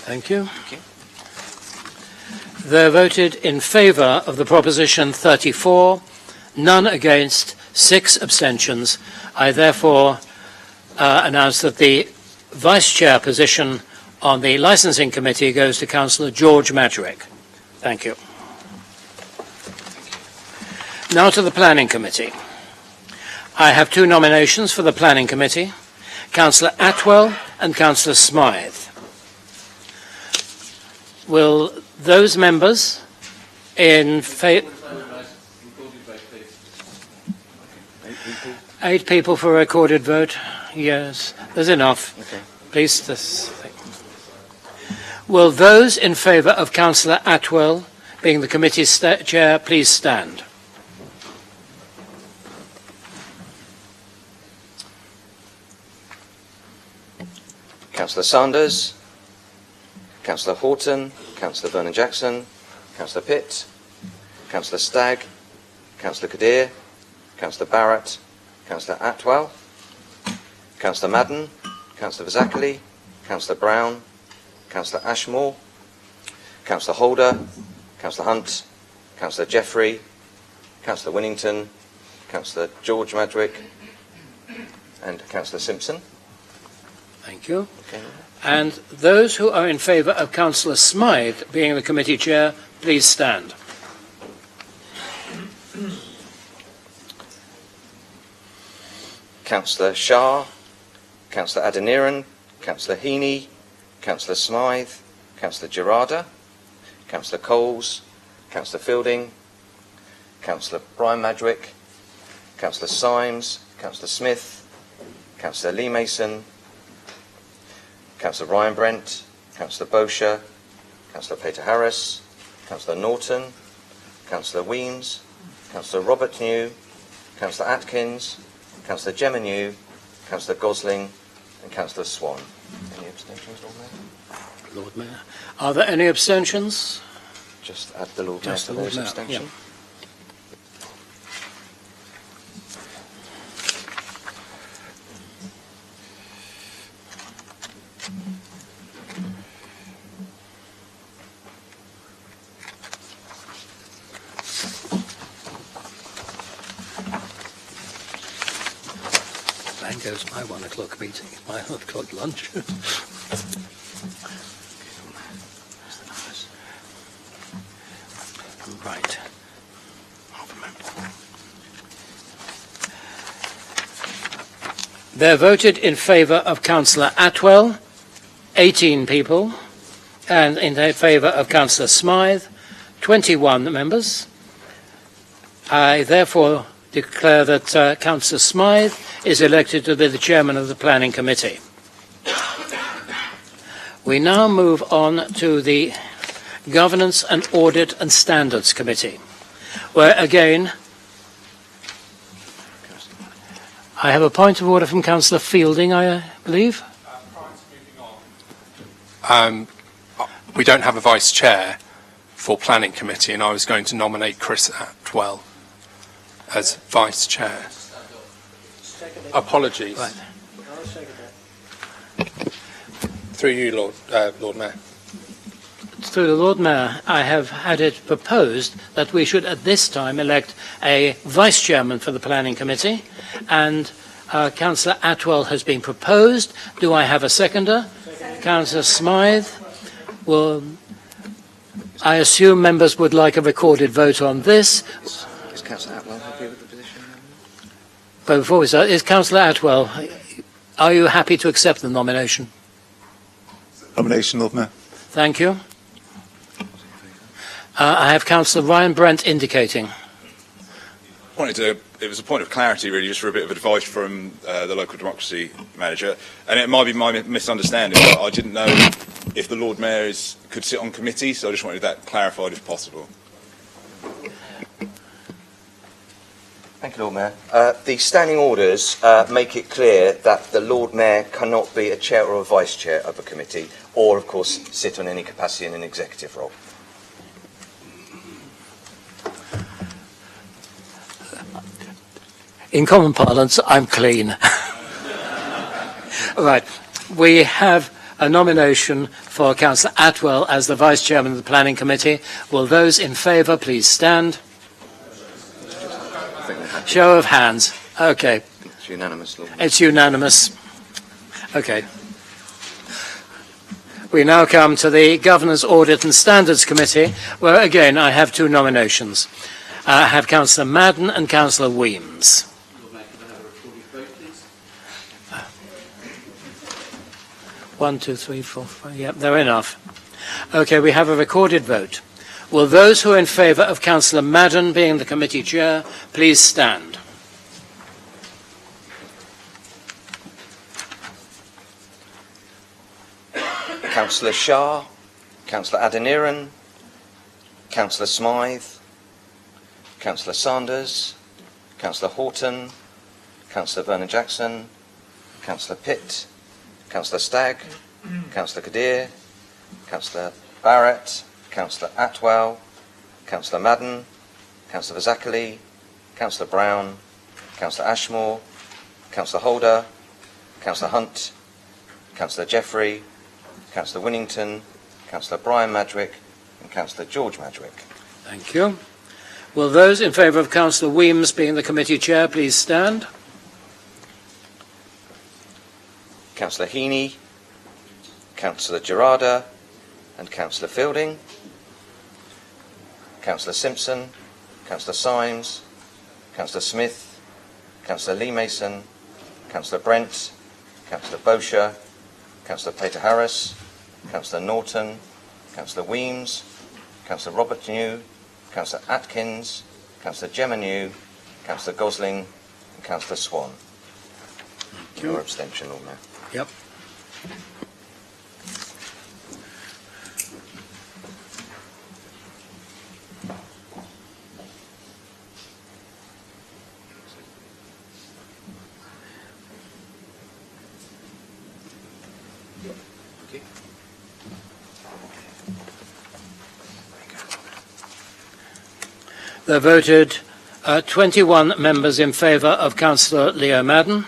Thank you. There voted in favour of the proposition 34, none against, 6 abstentions. I therefore announce that the Vice Chair position on the Licensing Committee goes to Councillor George Madrick. Thank you. Now to the Planning Committee. I have 2 nominations for the Planning Committee, Councillor Atwell and Councillor Smythe. Will those members in favour... 8 people for a recorded vote. Yes, there's enough. Okay. Please. Will those in favour of Councillor Atwell being the committee's chair please stand? Councillor Sanders, Councillor Horton, Councillor Vernon Jackson, Councillor Pitt, Councillor Stagg, Councillor Kadir, Councillor Barrett, Councillor Atwell, Councillor Madden, Councillor Vizakali, Councillor Brown, Councillor Ashmore, Councillor Holder, Councillor Hunt, Councillor Jeffrey, Councillor Winnington, Councillor George Madrick, and Councillor Simpson. Thank you. Okay. And those who are in favour of Councillor Smythe being the committee chair, please stand. Councillor Shah, Councillor Adeniran, Councillor Heaney, Councillor Smythe, Councillor Gerarda, Councillor Coles, Councillor Fielding, Councillor Brian Madrick, Councillor Symes, Councillor Smith, Councillor Lee Mason, Councillor Ryan Brent, Councillor Bosher, Councillor Peter Harris, Councillor Norton, Councillor Weems, Councillor Robert New, Councillor Atkins, Councillor Gemma New, Councillor Gosling, and Councillor Swan. Any abstentions, Lord Mayor? Lord Mayor. Are there any abstentions? Just add the Lord Mayor Just to the Lord those Mayor, abstention. yeah. Bang goes my 1 o'clock meeting, my 1 o'clock lunch. Right. There voted in favour of Councillor Atwell, 18 people, and in favour of Councillor Smythe, 21 members. I therefore declare that Councillor Smythe is elected to be the chairman of the Planning Committee. We now move on to the Governance and Audit and Standards Committee, where again I have a point of order from Councillor Fielding, I believe. We don't have a vice chair for Planning Committee, and I was going to nominate Chris Atwell as vice chair. Apologies. Right. Through you, Lord Mayor. Through the Lord Mayor, I have had it proposed that we should at this time elect a Vice Chairman for the Planning Committee, and Councillor Atwell has been proposed. Do I have a seconder? Councillor Smythe. Well, I assume members would like a recorded vote on this. Is Councillor Atwell happy with the position? But before we start, is Councillor Atwell, are you happy to accept the nomination? Nomination, Lord Mayor. Thank you. I have Councillor Ryan Brent indicating. It was a point of clarity, really, just for a bit of advice from the local democracy manager. And it might be my misunderstanding, but I didn't know if the Lord Mayor could sit on committee, so I just wanted that clarified if possible. Thank you, Lord Mayor. The standing orders make it clear that the Lord Mayor cannot be a chair or a vice chair of a committee, or, of course, sit on any capacity in an executive role. In common parlance, I'm clean. Right. We have a nomination for Councillor Atwell as the Vice Chairman of the Planning Committee. Will those in favour please stand? Show of hands. Okay. It's unanimous, Lord Mayor. It's unanimous. Okay. We now come to the Governor's Audit and Standards Committee, where again I have two nominations. I have Councillor Madden and Councillor Weems. 1, 2, 3, 4, 5. Yep, they're enough. Okay, we have a recorded vote. Will those who are in favour of Councillor Madden being the committee chair please stand? Councillor Shah, Councillor Adeniran, Councillor Smythe, Councillor Sanders, Councillor Horton, Councillor Vernon-Jackson, Councillor Pitt, Councillor Stagg, Councillor Kadir, Councillor Barrett, Councillor Atwell, Councillor Madden, Councillor Vazacali, Councillor Brown, Councillor Ashmore, Councillor Holder, Councillor Hunt, Councillor Jeffrey, Councillor Winnington, Councillor Brian Madrick, and Councillor George Madrick. Thank you. Will those in favour of Councillor Weems being the committee chair please stand? Councillor Heaney, Councillor Gerarda, and Councillor Fielding, Councillor Simpson, Councillor Symes, Councillor Smith, Councillor Lee Mason, Councillor Brent, Councillor Bosher, Councillor Peter Harris, Councillor Norton, Councillor Weems, Councillor Robert New, Councillor Atkins, Councillor Gemma New, Councillor Gosling, and Councillor Swan. Your abstention, Lord Mayor. Yep. There voted 21 members in favour of Councillor Leo Madden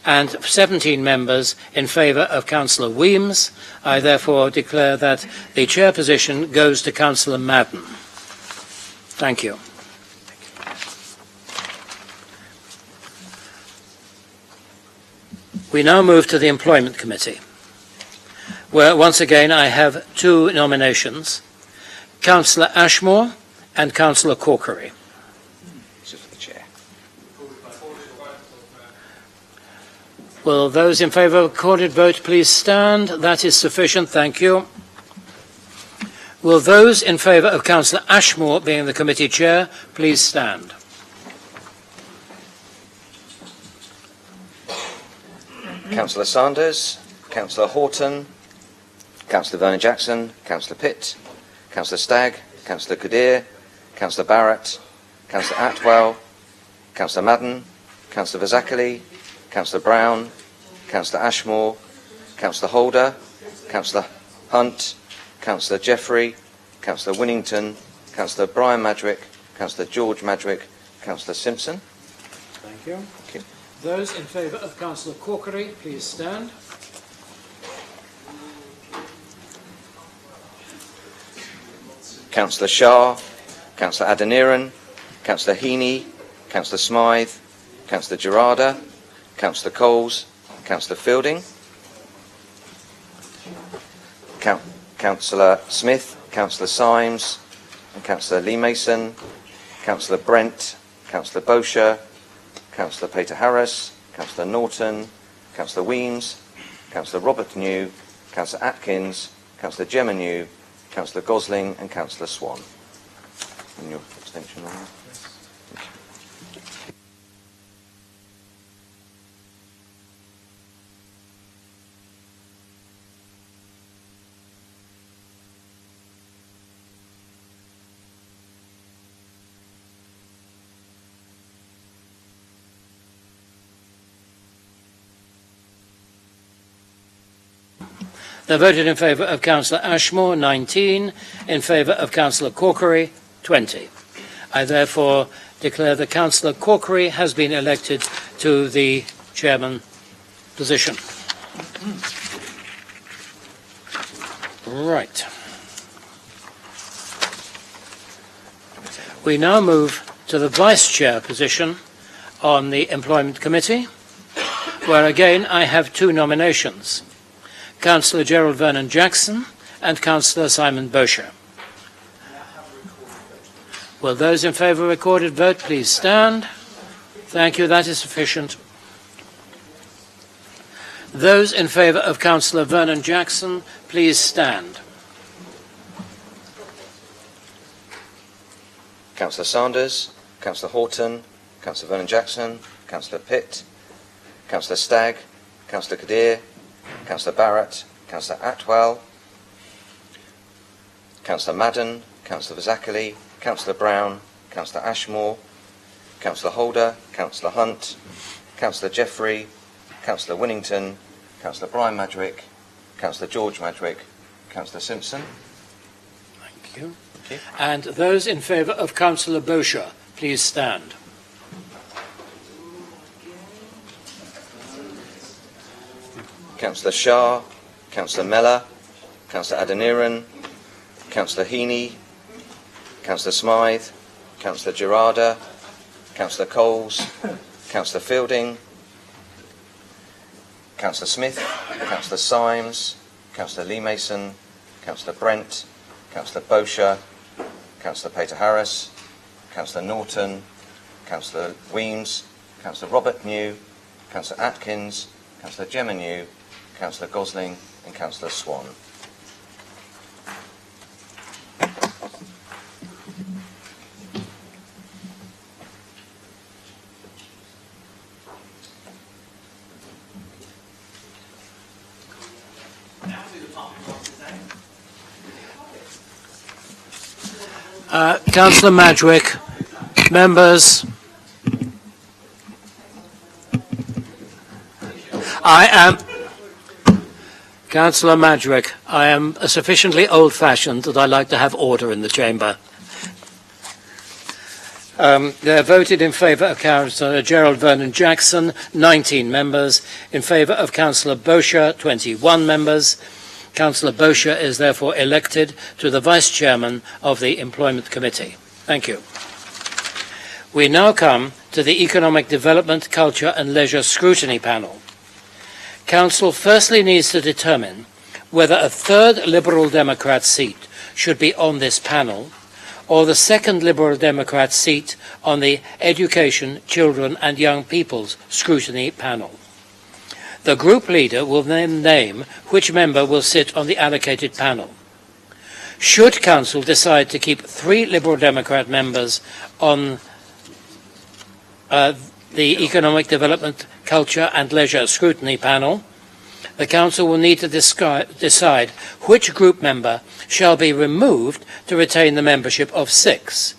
and 17 members in favour of Councillor Weems. I therefore declare that the chair position goes to Councillor Madden. Thank you. We now move to the Employment Committee, where once again I have two nominations, Councillor Ashmore and Councillor Corkery. This is for the chair. Will those in favour of a recorded vote please stand? That is sufficient, thank you. Will those in favour of Councillor Ashmore being the committee chair please stand? Councillor Sanders, Councillor Horton, Councillor Vernon-Jackson, Councillor Pitt, Councillor Stagg, Councillor Kadir, Councillor Barrett, Councillor Atwell, Councillor Madden, Councillor Vazacali, Councillor Brown, Councillor Ashmore, Councillor Holder, Councillor Hunt, Councillor Jeffrey, Councillor Winnington, Councillor Brian Madrick, Councillor George Madrick, Councillor Simpson. Thank you. Those in favour of Councillor Corkery, please stand. Councillor Shah, Councillor Adeniran, Councillor Heaney, Councillor Smythe, Councillor Gerarda, Councillor Coles, Councillor Fielding, Councillor Smith, Councillor Symes, and Councillor Lee Mason, Councillor Brent, Councillor Bosher, Councillor Peter Harris, Councillor Norton, Councillor Weems, Councillor Robert New, Councillor Atkins, Councillor Gemma New, Councillor Gosling, and Councillor Swan. And your abstention on that, please. They voted in favour of Councillor Ashmore, 19, in favour of Councillor Corkery, 20. I therefore declare that Councillor Corkery has been elected to the chairman position. Right. We now move to the vice chair position on the Employment Committee, where again I have two nominations. Councillor Gerald Vernon Jackson and Councillor Simon Bosher. Will those in favour of recorded vote please stand? Thank you, that is sufficient. Those in favour of Councillor Vernon Jackson, please stand. Councillor Sanders, Councillor Horton, Councillor Vernon Jackson, Councillor Pitt, Councillor Stagg, Councillor Kadir, Councillor Barrett, Councillor Atwell, Councillor Madden, Councillor Vazacali, Councillor Brown, Councillor Ashmore, Councillor Holder, Councillor Hunt, Councillor Jeffrey, Councillor Winnington, Councillor Brian Madrick, Councillor George Madrick, Councillor Simpson. Thank you. And those in favour of Councillor Bosher, please stand. Councillor Shah, Councillor Mellor, Councillor Adeniran, Councillor Heaney, Councillor Smythe, Councillor Gerarda, Councillor Coles, Councillor Fielding, Councillor Smith, Councillor Symes, Councillor Lee Mason, Councillor Brent, Councillor Bosher, Councillor Peter Harris, Councillor Norton, Councillor Weems, Councillor Robert New, Councillor Atkins, Councillor Gemma New, Councillor Gosling, and Councillor Swan. Councillor Madrick, members, Councillor Madrick, I am sufficiently old-fashioned that I like to have order in the chamber. They voted in favour of Councillor Gerald Vernon Jackson, 19 members. In favour of Councillor Bosher, 21 members. Councillor Bosher is therefore elected to the Vice Chairman of the Employment Committee. Thank you. We now come to the Economic Development, Culture and Leisure Scrutiny Panel. Council firstly needs to determine whether a third Liberal Democrat seat should be on this panel or the second Liberal Democrat seat on the Education, Children and Young People's Scrutiny Panel. The group leader will then name which member will sit on the allocated panel. Should Council decide to keep 3 Liberal Democrat members on the Economic Development, Culture and Leisure Scrutiny Panel, the Council will need to decide which group member shall be removed to retain the membership of 6.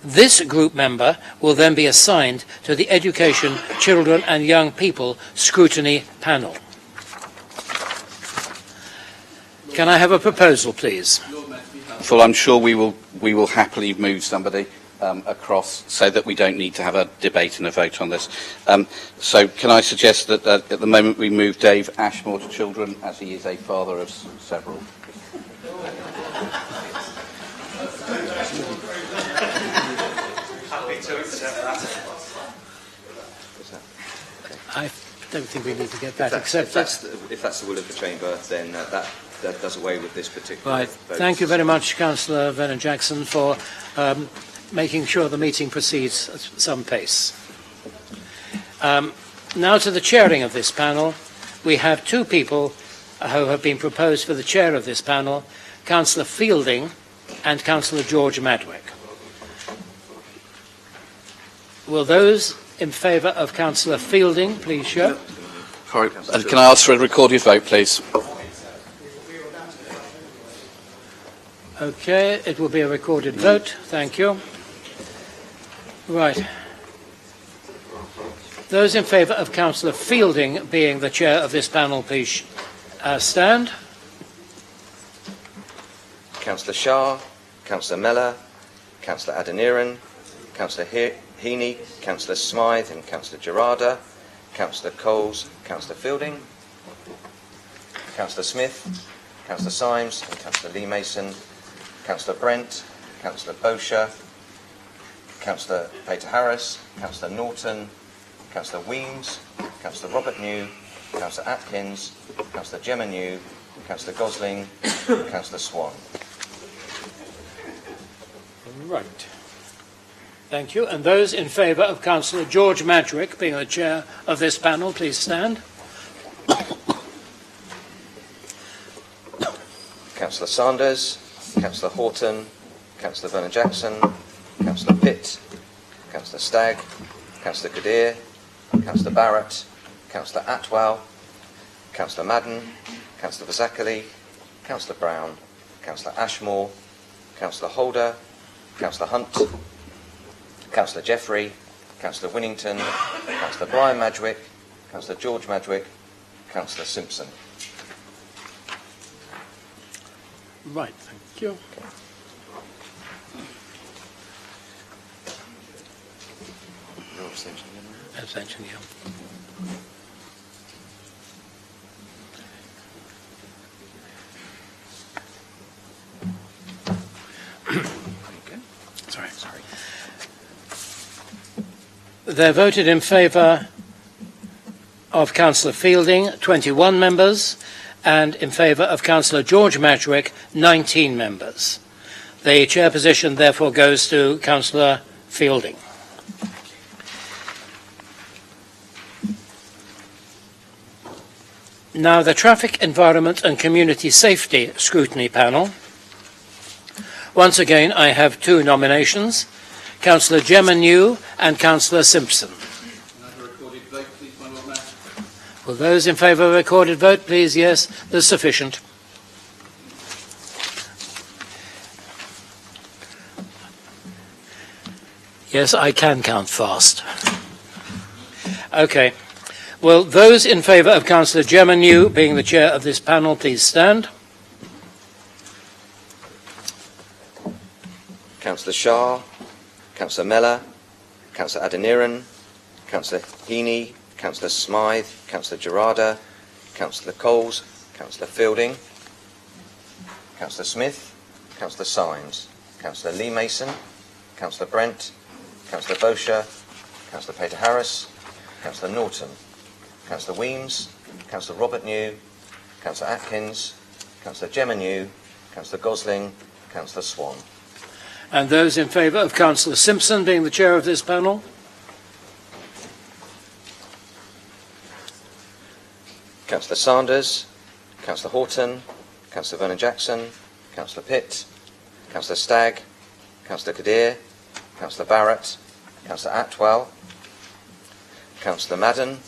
This group member will then be assigned to the Education, Children and Young People Scrutiny Panel. Can I have a proposal, please? Well, I'm sure we will happily move somebody across so that we don't need to have a debate and a vote on this. So can I suggest that at the moment we move Dave Ashmore to Children, as he is a father of several. to accept that. I don't think we need to get that If accepted. that's the will of the Chamber, then that does away with this particular Right. vote. Thank you very much, Councillor Vernon-Jackson, for making sure the meeting proceeds at some pace. Now to the chairing of this panel. We have two people who have been proposed for the chair of this panel, Councillor Fielding and Councillor George Madwick. Will those in favour of Councillor Fielding please show? Sorry, can I ask for a recorded vote, please? Okay, it will be a recorded vote. Thank you. Right. Those in favour of Councillor Fielding being the chair of this panel, please stand. Councillor Shah, Councillor Mellor, Councillor Adeniran, Councillor Heaney, Councillor Smythe and Councillor Gerarda, Councillor Coles, Councillor Fielding, Councillor Smith, Councillor Symes and Councillor Lee Mason, Councillor Brent, Councillor Bosher, Councillor Peter Harris, Councillor Norton, Councillor Weems, Councillor Robert New, Councillor Atkins, Councillor Gemma New, Councillor Gosling, and Councillor Swan. Right. Thank you. And those in favour of Councillor George Madwick being the chair of this panel, please stand. Councillor Sanders, Councillor Horton, Councillor Vernon-Jackson, Councillor Pitt, Councillor Stagg, Councillor Kadir, Councillor Barrett, Councillor Atwell, Councillor Madden, Councillor Vasakali, Councillor Brown, Councillor Ashmore, Councillor Holder, Councillor Hunt, Councillor Jeffrey, Councillor Winnington, Councillor Brian Madwick, Councillor George Madwick, Councillor Simpson. Right, thank you. No abstention. Abstention, yeah. Sorry. They're voted in favour of Councillor Fielding, 21 members, and in favour of Councillor George Madwick, 19 members. The chair position therefore goes to Councillor Fielding. Now the Traffic, Environment and Community Safety Scrutiny Panel. Once again, I have two nominations, Councillor Gemma New and Councillor Simpson. Will those in favour of a recorded vote, please? Yes, there's sufficient. Yes, I can count fast. Okay. Well, those in favour of Councillor Gemma New being the chair of this panel, please stand. Councillor Shah, Councillor Mellor, Councillor Adeniran, Councillor Heaney, Councillor Smythe, Councillor Gerarda, Councillor Coles, Councillor Fielding, Councillor Smith, Councillor Symes, Councillor Lee Mason, Councillor Brent, Councillor Bosher, Councillor Peter Harris, Councillor Norton, Councillor Weems, Councillor Robert New, Councillor Atkins, Councillor Gemma New, Councillor Gosling, Councillor Swan. And those in favour of Councillor Simpson being the chair of this panel? Councillor Sanders, Councillor Horton, Councillor Vernon-Jackson, Councillor Pitt, Councillor Stagg, Councillor Kadir, Councillor Barrett, Councillor Atwell, Councillor Madden,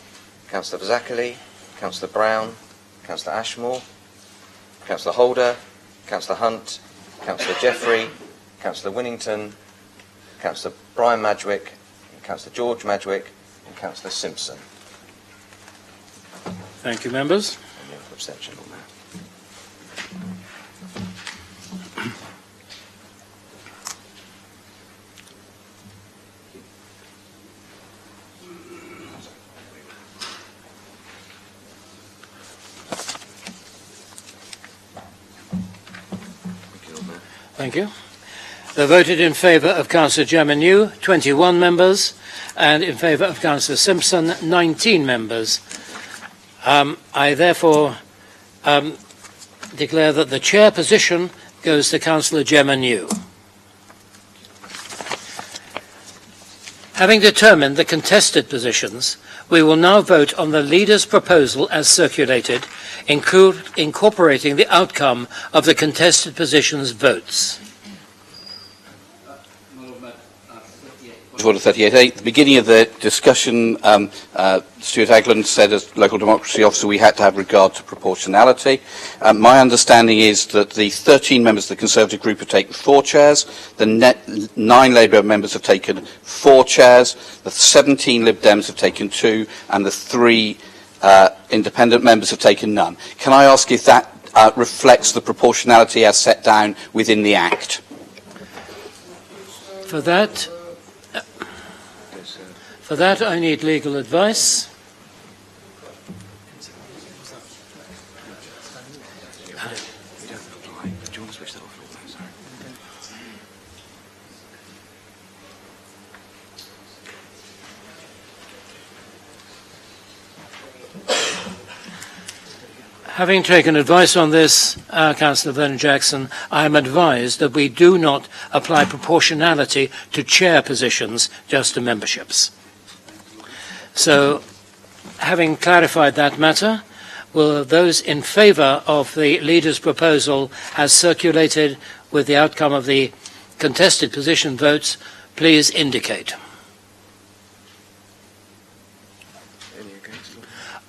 Councillor Vasakali, Councillor Brown, Councillor Ashmore, Councillor Holder, Councillor Hunt, Councillor Jeffrey, Councillor Winnington, Councillor Brian Madwick, Councillor George Madwick, and Councillor Simpson. Thank you, members. And no abstention on that. Thank you. The voted in favour of Councillor Germanu, 21 members, and in favour of Councillor Simpson, 19 members. I therefore declare that the chair position goes to Councillor Germanu. Having determined the contested positions, we will now vote on the leader's proposal as circulated, incorporating the outcome of the contested positions' votes. Order 38A. At the beginning of the discussion, Stuart Agland said as local democracy officer we had to have regard to proportionality. My understanding is that the 13 members of the Conservative group have taken 4 chairs, the 9 Labour members have taken 4 chairs, the 17 Lib Dems have taken 2, and the 3 independent members have taken none. Can I ask if that reflects the proportionality as set down within the Act? For that, I need legal advice. Having taken advice on this, Councillor Vernon-Jackson, I am advised that we do not apply proportionality to chair positions, just to memberships. So, having clarified that matter, will those in favour of the leader's proposal as circulated with the outcome of the contested position votes, please indicate.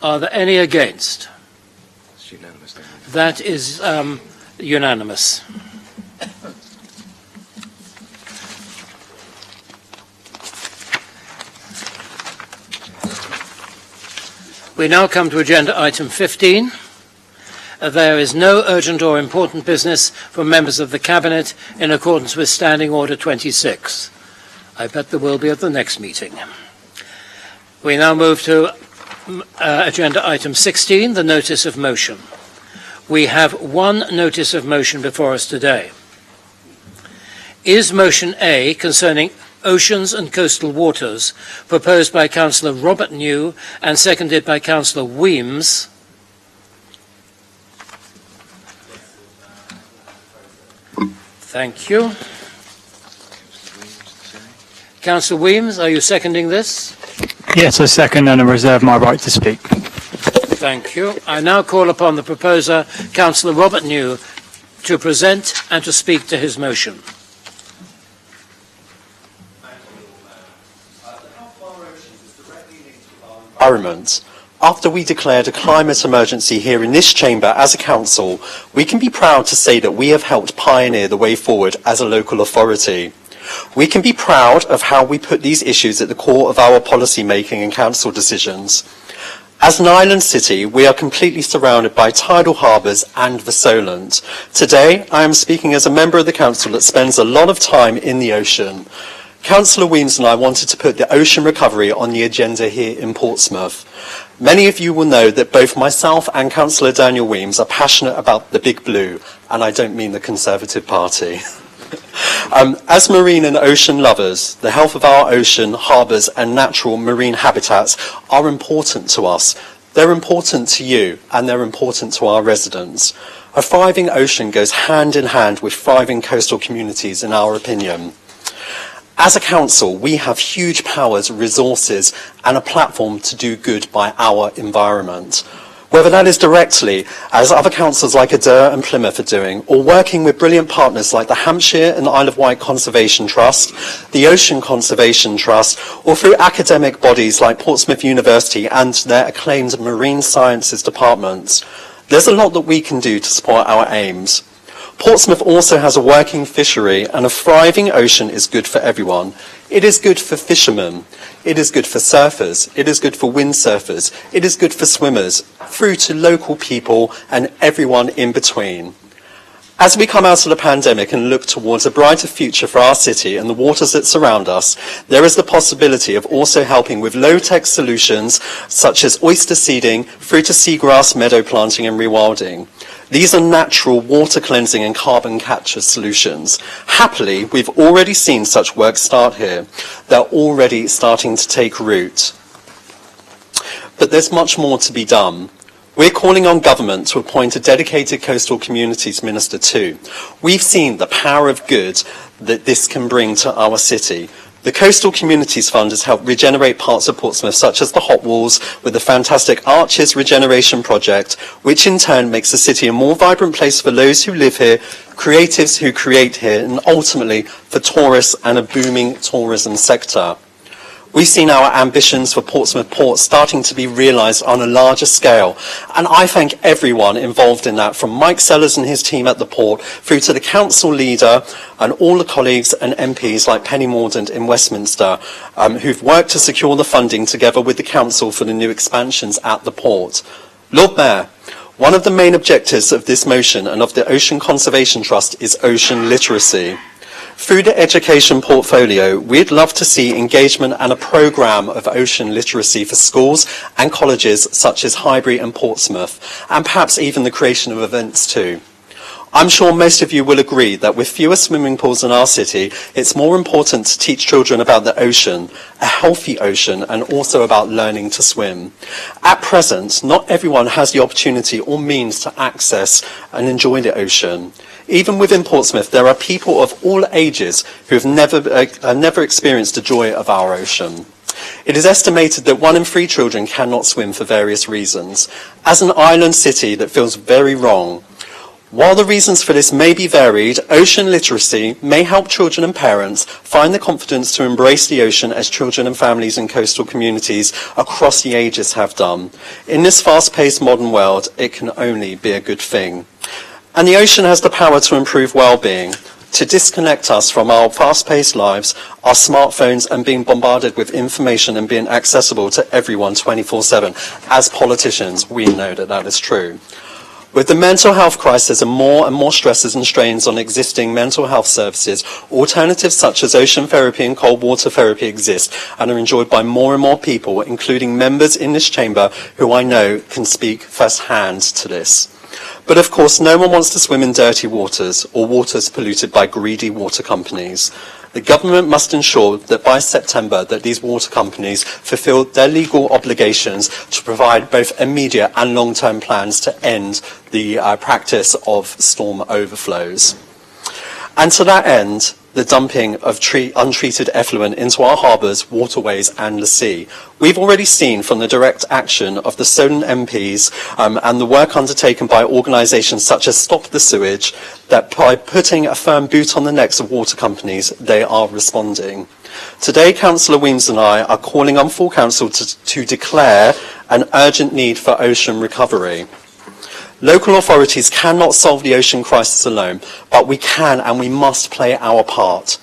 Are there any against? That is unanimous. We now come to agenda item 15. There is no urgent or important business from members of the Cabinet in accordance with Standing Order 26. I bet there will be at the next meeting. We now move to agenda item 16, the notice of motion. We have one notice of motion before us today. Is motion A concerning oceans and coastal waters, proposed by Councillor Robert New and seconded by Councillor Weems? Thank you. Councillor Weems, are you seconding this? Yes, I second and I reserve my right to speak. Thank you. I now call upon the proposer, Councillor Robert New, to present and to speak to his motion. Environment. After we declared a climate emergency here in this chamber as a council, we can be proud to say that we have helped pioneer the way forward as a local authority. We can be proud of how we put these issues at the core of our policy making and council decisions. As an island city, we are completely surrounded by tidal harbours and the Solent. Today, I am speaking as a member of the council that spends a lot of time in the ocean. Councillor Weems and I wanted to put the ocean recovery on the agenda here in Portsmouth. Many of you will know that both myself and Councillor Daniel Weems are passionate about the Big Blue, and I don't mean the Conservative Party. As marine and ocean lovers, the health of our ocean, harbours and natural marine habitats are important to us. They're important to you and they're important to our residents. A thriving ocean goes hand in hand with thriving coastal communities, in our opinion. As a council, we have huge powers, resources and a platform to do good by our environment. Whether that is directly, as other councils like Adair and Plymouth are doing, or working with brilliant partners like the Hampshire and Isle of Wight Conservation Trust, the Ocean Conservation Trust, or through academic bodies like Portsmouth University and their acclaimed Marine Sciences departments, there's a lot that we can do to support our aims. Portsmouth also has a working fishery, and a thriving ocean is good for everyone. It is good for fishermen, it is good for surfers, it is good for windsurfers, it is good for swimmers, through to local people and everyone in between. As we come out of the pandemic and look towards a brighter future for our city and the waters that surround us, there is the possibility of also helping with low-tech solutions such as oyster seeding through to seagrass meadow planting and rewilding. These are natural water cleansing and carbon capture solutions. Happily, we've already seen such work start here. They're already starting to take root. But there's much more to be done. We're calling on government to appoint a dedicated coastal communities minister too. We've seen the power of good that this can bring to our city. The Coastal Communities Fund has helped regenerate parts of Portsmouth, such as the Hot Walls, with the fantastic Arches Regeneration Project, which in turn makes the city a more vibrant place for those who live here, creatives who create here, and ultimately for tourists and a booming tourism sector. We've seen our ambitions for Portsmouth Port starting to be realised on a larger scale, and I thank everyone involved in that, from Mike Sellers and his team at the port, through to the council leader and all the colleagues and MPs like Penny Mordaunt in Westminster, who've worked to secure the funding together with the council for the new expansions at the port. Lord Mayor, one of the main objectives of this motion and of the Ocean Conservation Trust is ocean literacy. Through the education portfolio, we'd love to see engagement and a programme of ocean literacy for schools and colleges such as Highbury and Portsmouth, and perhaps even the creation of events too. I'm sure most of you will agree that with fewer swimming pools in our city, it's more important to teach children about the ocean, a healthy ocean, and also about learning to swim. At present, not everyone has the opportunity or means to access and enjoy the ocean. Even within Portsmouth, there are people of all ages who have never experienced the joy of our ocean. It is estimated that 1 in 3 children cannot swim for various reasons. As an island city, that feels very wrong. While the reasons for this may be varied, ocean literacy may help children and parents find the confidence to embrace the ocean as children and families in coastal communities across the ages have done. In this fast-paced modern world, it can only be a good thing. And the ocean has the power to improve well-being, to disconnect us from our fast-paced lives, our smartphones, and being bombarded with information and being accessible to everyone 24/7. As politicians, we know that that is true. With the mental health crisis and more stresses and strains on existing mental health services, alternatives such as ocean therapy and cold water therapy exist and are enjoyed by more and more people, including members in this chamber who I know can speak first-hand to this. But of course, no one wants to swim in dirty waters or waters polluted by greedy water companies. The government must ensure that by September that these water companies fulfil their legal obligations to provide both immediate and long-term plans to end the practice of storm overflows. And to that end, the dumping of untreated effluent into our harbours, waterways and the sea. We've already seen from the direct action of the Solent MPs and the work undertaken by organisations such as Stop the Sewage that by putting a firm boot on the necks of water companies, they are responding. Today, Councillor Weems and I are calling on full council to declare an urgent need for ocean recovery. Local authorities cannot solve the ocean crisis alone, but we can and we must play our part.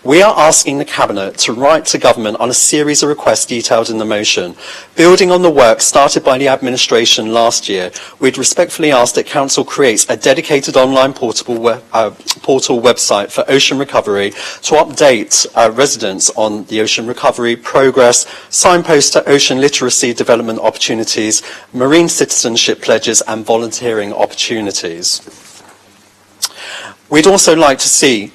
We are asking the Cabinet to write to Government on a series of requests detailed in the motion. Building on the work started by the administration last year, we'd respectfully ask that Council creates a dedicated online portal website for ocean recovery to update residents on the ocean recovery progress, signposts to ocean literacy development opportunities, marine citizenship pledges and volunteering opportunities. We'd also like to see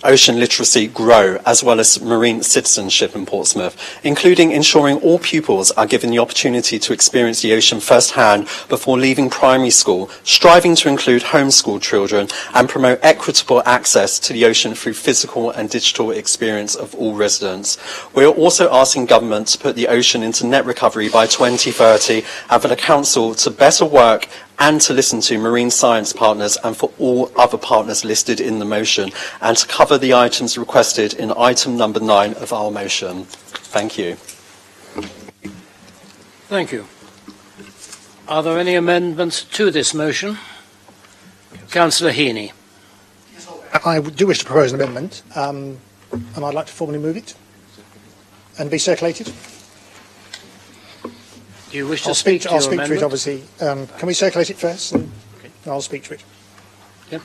ocean literacy grow, as well as marine citizenship in Portsmouth, including ensuring all pupils are given the opportunity to experience the ocean firsthand before leaving primary school, striving to include homeschooled children and promote equitable access to the ocean through physical and digital experience of all residents. We are also asking Government to put the ocean into net recovery by 2030 and for the Council to better work and to listen to marine science partners and for all other partners listed in the motion, and to cover the items requested in item number 9 of our motion. Thank you. Thank you. Are there any amendments to this motion? Councillor Heaney. I do wish to propose an amendment, and I'd like to formally move it and be circulated. Do you wish to speak to your amendment? I'll speak to it, obviously. Can we circulate it first? And I'll speak to it. Yep.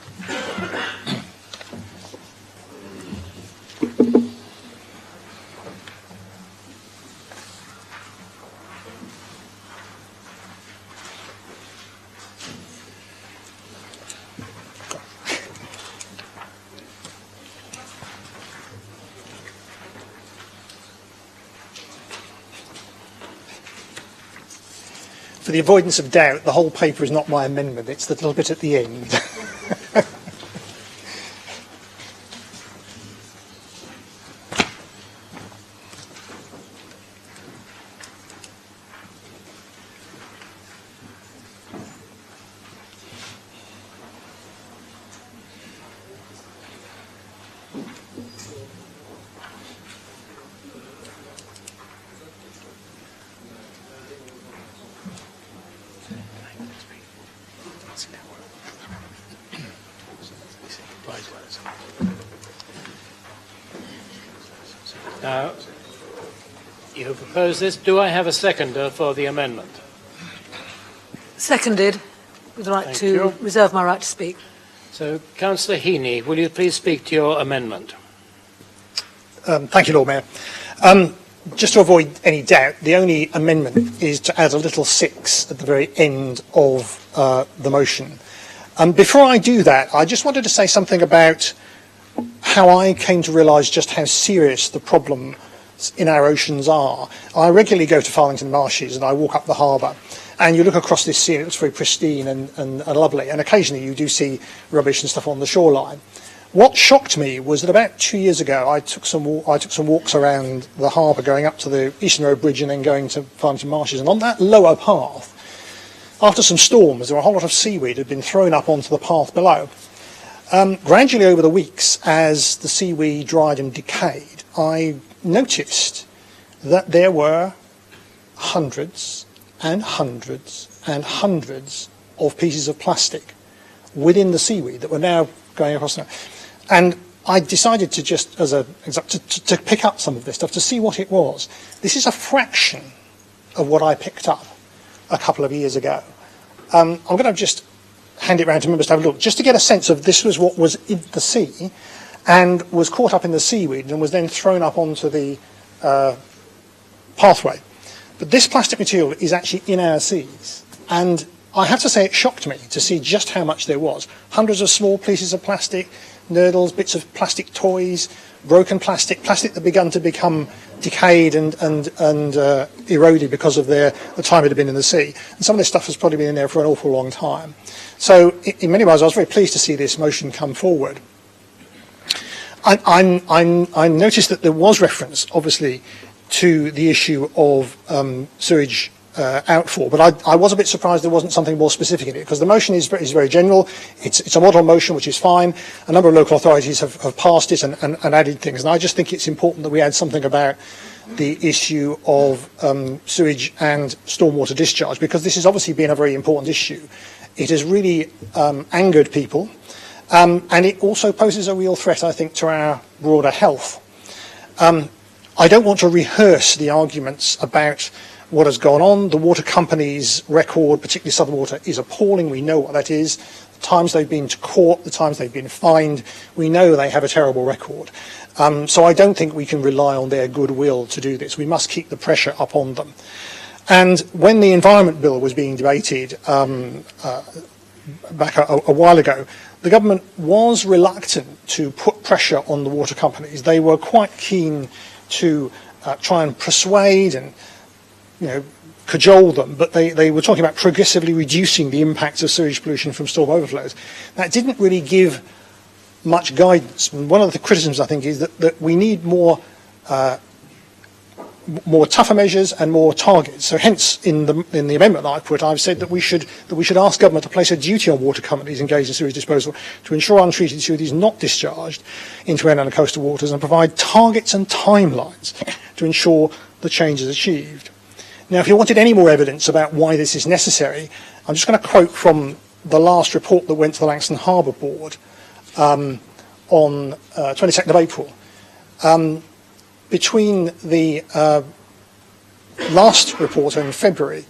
for the avoidance of doubt, the whole paper is not my amendment. It's the little bit at the end. Now, you have proposed this. Do I have a seconder for the amendment? Seconded, with the right Thank to you. reserve my right to speak. So, Councillor Heaney, will you please speak to your amendment? Thank you, Lord Mayor. Just to avoid any doubt, the only amendment is to add a little 6 at the very end of the motion. Before I do that, I just wanted to say something about how I came to realise just how serious the problem in our oceans are. I regularly go to Farlington Marshes and I walk up the harbour, and you look across this sea and it's very pristine and lovely, and occasionally you do see rubbish and stuff on the shoreline. What shocked me was that about 2 years ago I took some walks around the harbour, going up to the Eastern Road Bridge and then going to Farlington Marshes, and on that lower path, after some storms, there were a whole lot of seaweed that had been thrown up onto the path below. Gradually over the weeks, as the seaweed dried and decayed, I noticed that there were hundreds and hundreds and hundreds of pieces of plastic within the seaweed that were now going across the... And I decided to just, to pick up some of this stuff, to see what it was. This is a fraction of what I picked up a couple of years ago. I'm going to just hand it round to members to have a look, just to get a sense of this was what was in the sea and was caught up in the seaweed and was then thrown up onto the pathway. But this plastic material is actually in our seas, and I have to say it shocked me to see just how much there was. Hundreds of small pieces of plastic, nurdles, bits of plastic toys, broken plastic that began to become decayed and eroded because of the time it had been in the sea. And some of this stuff has probably been in there for an awful long time. So in many ways I was very pleased to see this motion come forward. I noticed that there was reference, obviously, to the issue of sewage outfall, but I was a bit surprised there wasn't something more specific in it, because the motion is very general. It's a model motion, which is fine. A number of local authorities have passed it and added things, and I just think it's important that we add something about the issue of sewage and stormwater discharge, because this has obviously been a very important issue. It has really angered people, and it also poses a real threat, I think, to our broader health. I don't want to rehearse the arguments about what has gone on. The water companies' record, particularly Southern Water, is appalling. We know what that is. The times they've been to court, the times they've been fined, we know they have a terrible record. So I don't think we can rely on their goodwill to do this. We must keep the pressure up on them. And when the Environment Bill was being debated back a while ago, the government was reluctant to put pressure on the water companies. They were quite keen to try and persuade and cajole them, but they were talking about progressively reducing the impacts of sewage pollution from storm overflows. That didn't really give much guidance. And one of the criticisms, I think, is that we need more tougher measures and more targets. So hence, in the amendment that I put, I've said that we should ask government to place a duty on water companies engaged in sewage disposal to ensure untreated sewage is not discharged into inland and coastal waters, and provide targets and timelines to ensure the change is achieved. Now, if you wanted any more evidence about why this is necessary, I'm just going to quote from the last report that went to the Langston Harbour Board on 22nd of April. Between the last report in February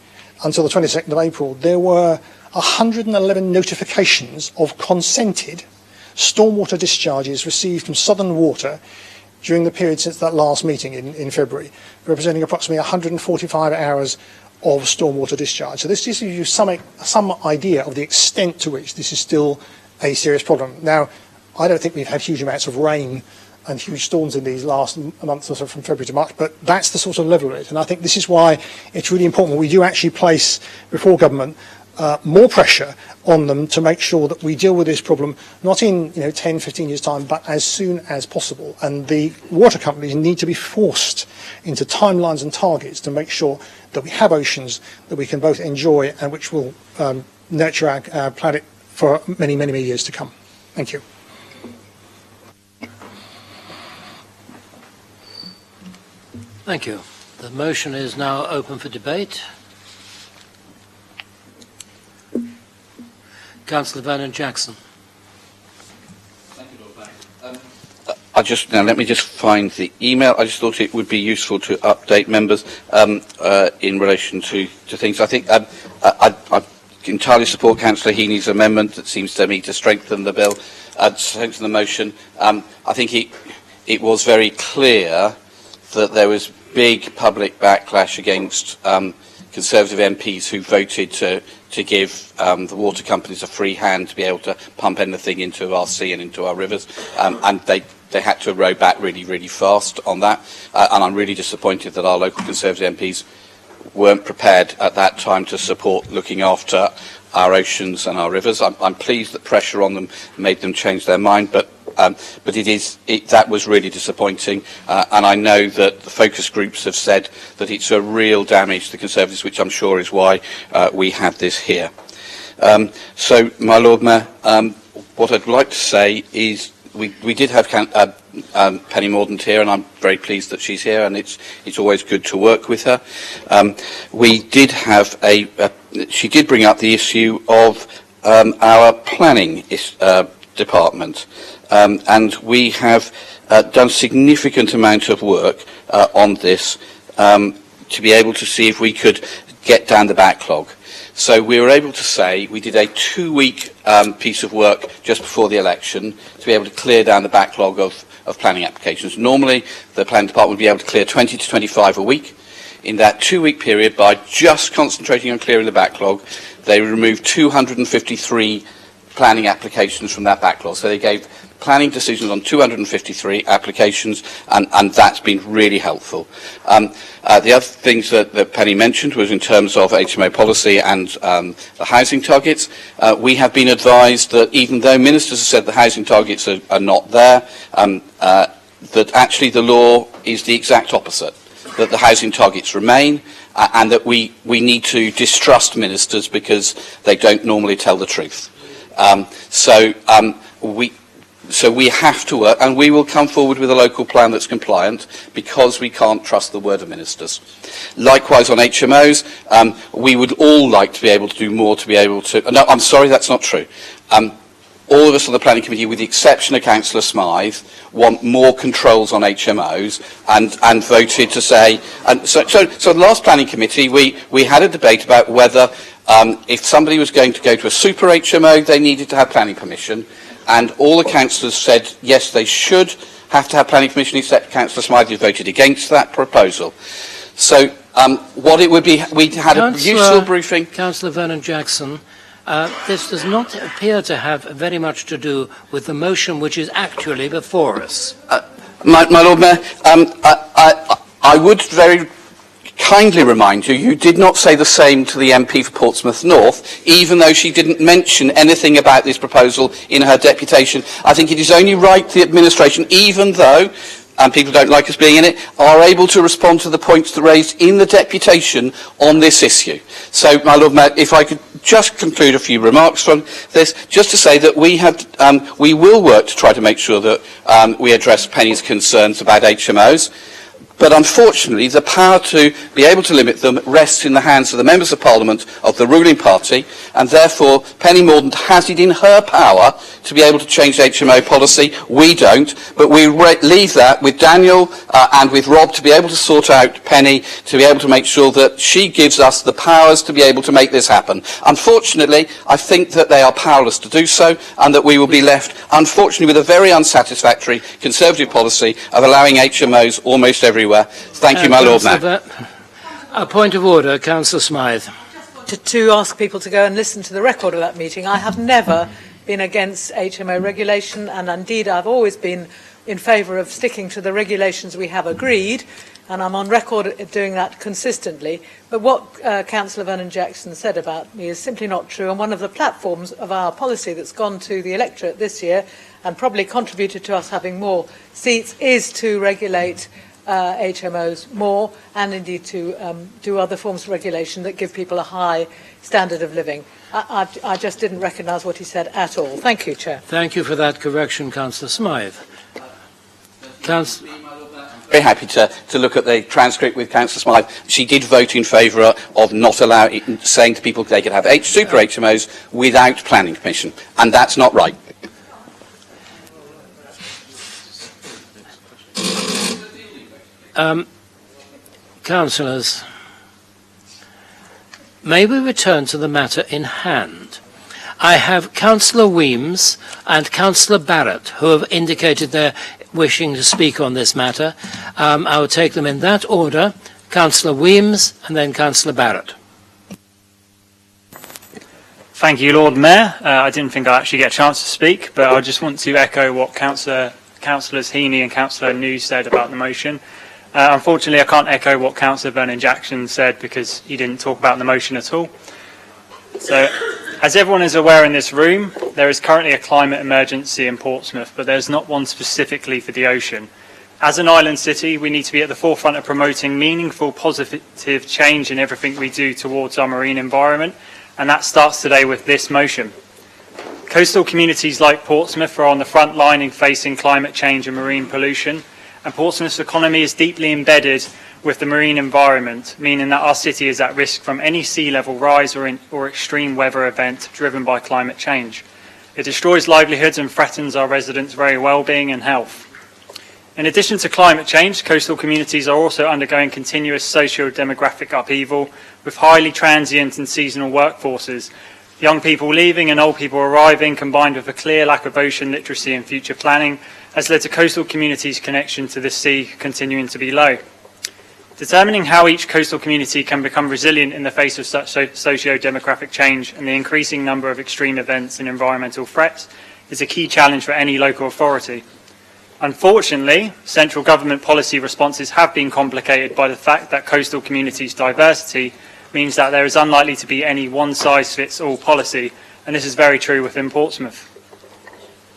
until the 22nd of April, there were 111 notifications of consented stormwater discharges received from Southern Water during the period since that last meeting in February, representing approximately 145 hours of stormwater discharge. So this gives you some idea of the extent to which this is still a serious problem. Now, I don't think we've had huge amounts of rain and huge storms in these last months or so from February to March, but that's the sort of level of it. And I think this is why it's really important we do actually place before government more pressure on them to make sure that we deal with this problem not in 10, 15 years' time, but as soon as possible. And the water companies need to be forced into timelines and targets to make sure that we have oceans that we can both enjoy and which will nurture our planet for many, many, many years to come. Thank you. Thank you. The motion is now open for debate. Councillor Vernon Jackson. Thank you, Lord Mayor. Now let me just find the email. I just thought it would be useful to update members in relation to things. I think I entirely support Councillor Heaney's amendment that seems to me to strengthen the bill, strengthen the motion. I think it was very clear that there was big public backlash against Conservative MPs who voted to give the water companies a free hand to be able to pump anything into our sea and into our rivers, and they had to row back really, really fast on that. And I'm really disappointed that our local Conservative MPs weren't prepared at that time to support looking after our oceans and our rivers. I'm pleased that pressure on them made them change their mind, but that was really disappointing, and I know that the focus groups have said that it's a real damage to the Conservatives, which I'm sure is why we had this here. So, my Lord Mayor, what I'd like to say is we did have Penny Mordaunt here, and I'm very pleased that she's here, and it's always good to work with her. We did have she did bring up the issue of our planning department. And we have done a significant amount of work on this to be able to see if we could get down the backlog. So we were able to say we did a 2-week piece of work just before the election to be able to clear down the backlog of planning applications. Normally, the planning department would be able to clear 20 to 25 a week. In that 2-week period, by just concentrating on clearing the backlog, they removed 253 planning applications from that backlog. So they gave planning decisions on 253 applications, and that's been really helpful. The other things that Penny mentioned was in terms of HMO policy and the housing targets. We have been advised that even though ministers have said the housing targets are not there, that actually the law is the exact opposite, that the housing targets remain, and that we need to distrust ministers because they don't normally tell the truth. So we have to work, and we will come forward with a local plan that's compliant because we can't trust the word of ministers. Likewise on HMOs, we would all like to be able to do more to be able to... No, I'm sorry, that's not true. All of us on the planning committee, with the exception of Councillor Smythe, want more controls on HMOs and voted to say... So the last planning committee, we had a debate about whether if somebody was going to go to a super HMO, they needed to have planning permission. And all the councillors said, yes, they should have to have planning permission, except Councillor Smythe voted against that proposal. So what it would be, we had a useful briefing. Councillor Vernon Jackson, this does not appear to have very much to do with the motion which is actually before us. My Lord Mayor, I would very kindly remind you, you did not say the same to the MP for Portsmouth North, even though she didn't mention anything about this proposal in her deputation. I think it is only right the administration, even though, and people don't like us being in it, are able to respond to the points that are raised in the deputation on this issue. So, my Lord Mayor, if I could just conclude a few remarks from this, just to say that we will work to try to make sure that we address Penny's concerns about HMOs. But unfortunately, the power to be able to limit them rests in the hands of the members of Parliament of the ruling party, and therefore Penny Mordaunt has it in her power to be able to change HMO policy. We don't, but we leave that with Daniel and with Rob to be able to sort out Penny, to be able to make sure that she gives us the powers to be able to make this happen. Unfortunately, I think that they are powerless to do so, and that we will be left, unfortunately, with a very unsatisfactory Conservative policy of allowing HMOs almost everywhere. Thank you, my Lord Mayor. A point of order, Councillor Smythe. To ask people to go and listen to the record of that meeting. I have never been against HMO regulation, and indeed I've always been in favour of sticking to the regulations we have agreed, and I'm on record at doing that consistently. But what Councillor Vernon-Jackson said about me is simply not true, and one of the platforms of our policy that's gone to the electorate this year and probably contributed to us having more seats is to regulate HMOs more, and indeed to do other forms of regulation that give people a high standard of living. I just didn't recognise what he said at all. Thank you, Chair. Thank you for that correction, Councillor Smythe. Very happy to look at the transcript with Councillor Smythe. She did vote in favour of not saying to people they could have super HMOs without planning permission, and that's not right. Councillors, may we return to the matter in hand? I have Councillor Weems and Councillor Barrett who have indicated their wishing to speak on this matter. I will take them in that order. Councillor Weems and then Councillor Barrett. Thank you, Lord Mayor. I didn't think I'd actually get a chance to speak, but I just want to echo what Councillors Heaney and Councillor New said about the motion. Unfortunately, I can't echo what Councillor Vernon-Jackson said because he didn't talk about the motion at all. So, as everyone is aware in this room, there is currently a climate emergency in Portsmouth, but there's not one specifically for the ocean. As an island city, we need to be at the forefront of promoting meaningful, positive change in everything we do towards our marine environment, and that starts today with this motion. Coastal communities like Portsmouth are on the front line in facing climate change and marine pollution, and Portsmouth's economy is deeply embedded with the marine environment, meaning that our city is at risk from any sea level rise or extreme weather event driven by climate change. It destroys livelihoods and threatens our residents' very well-being and health. In addition to climate change, coastal communities are also undergoing continuous socio-demographic upheaval with highly transient and seasonal workforces. Young people leaving and old people arriving, combined with a clear lack of ocean literacy and future planning, has led to coastal communities' connection to the sea continuing to be low. Determining how each coastal community can become resilient in the face of such socio-demographic change and the increasing number of extreme events and environmental threats is a key challenge for any local authority. Unfortunately, central government policy responses have been complicated by the fact that coastal communities' diversity means that there is unlikely to be any one-size-fits-all policy, and this is very true within Portsmouth.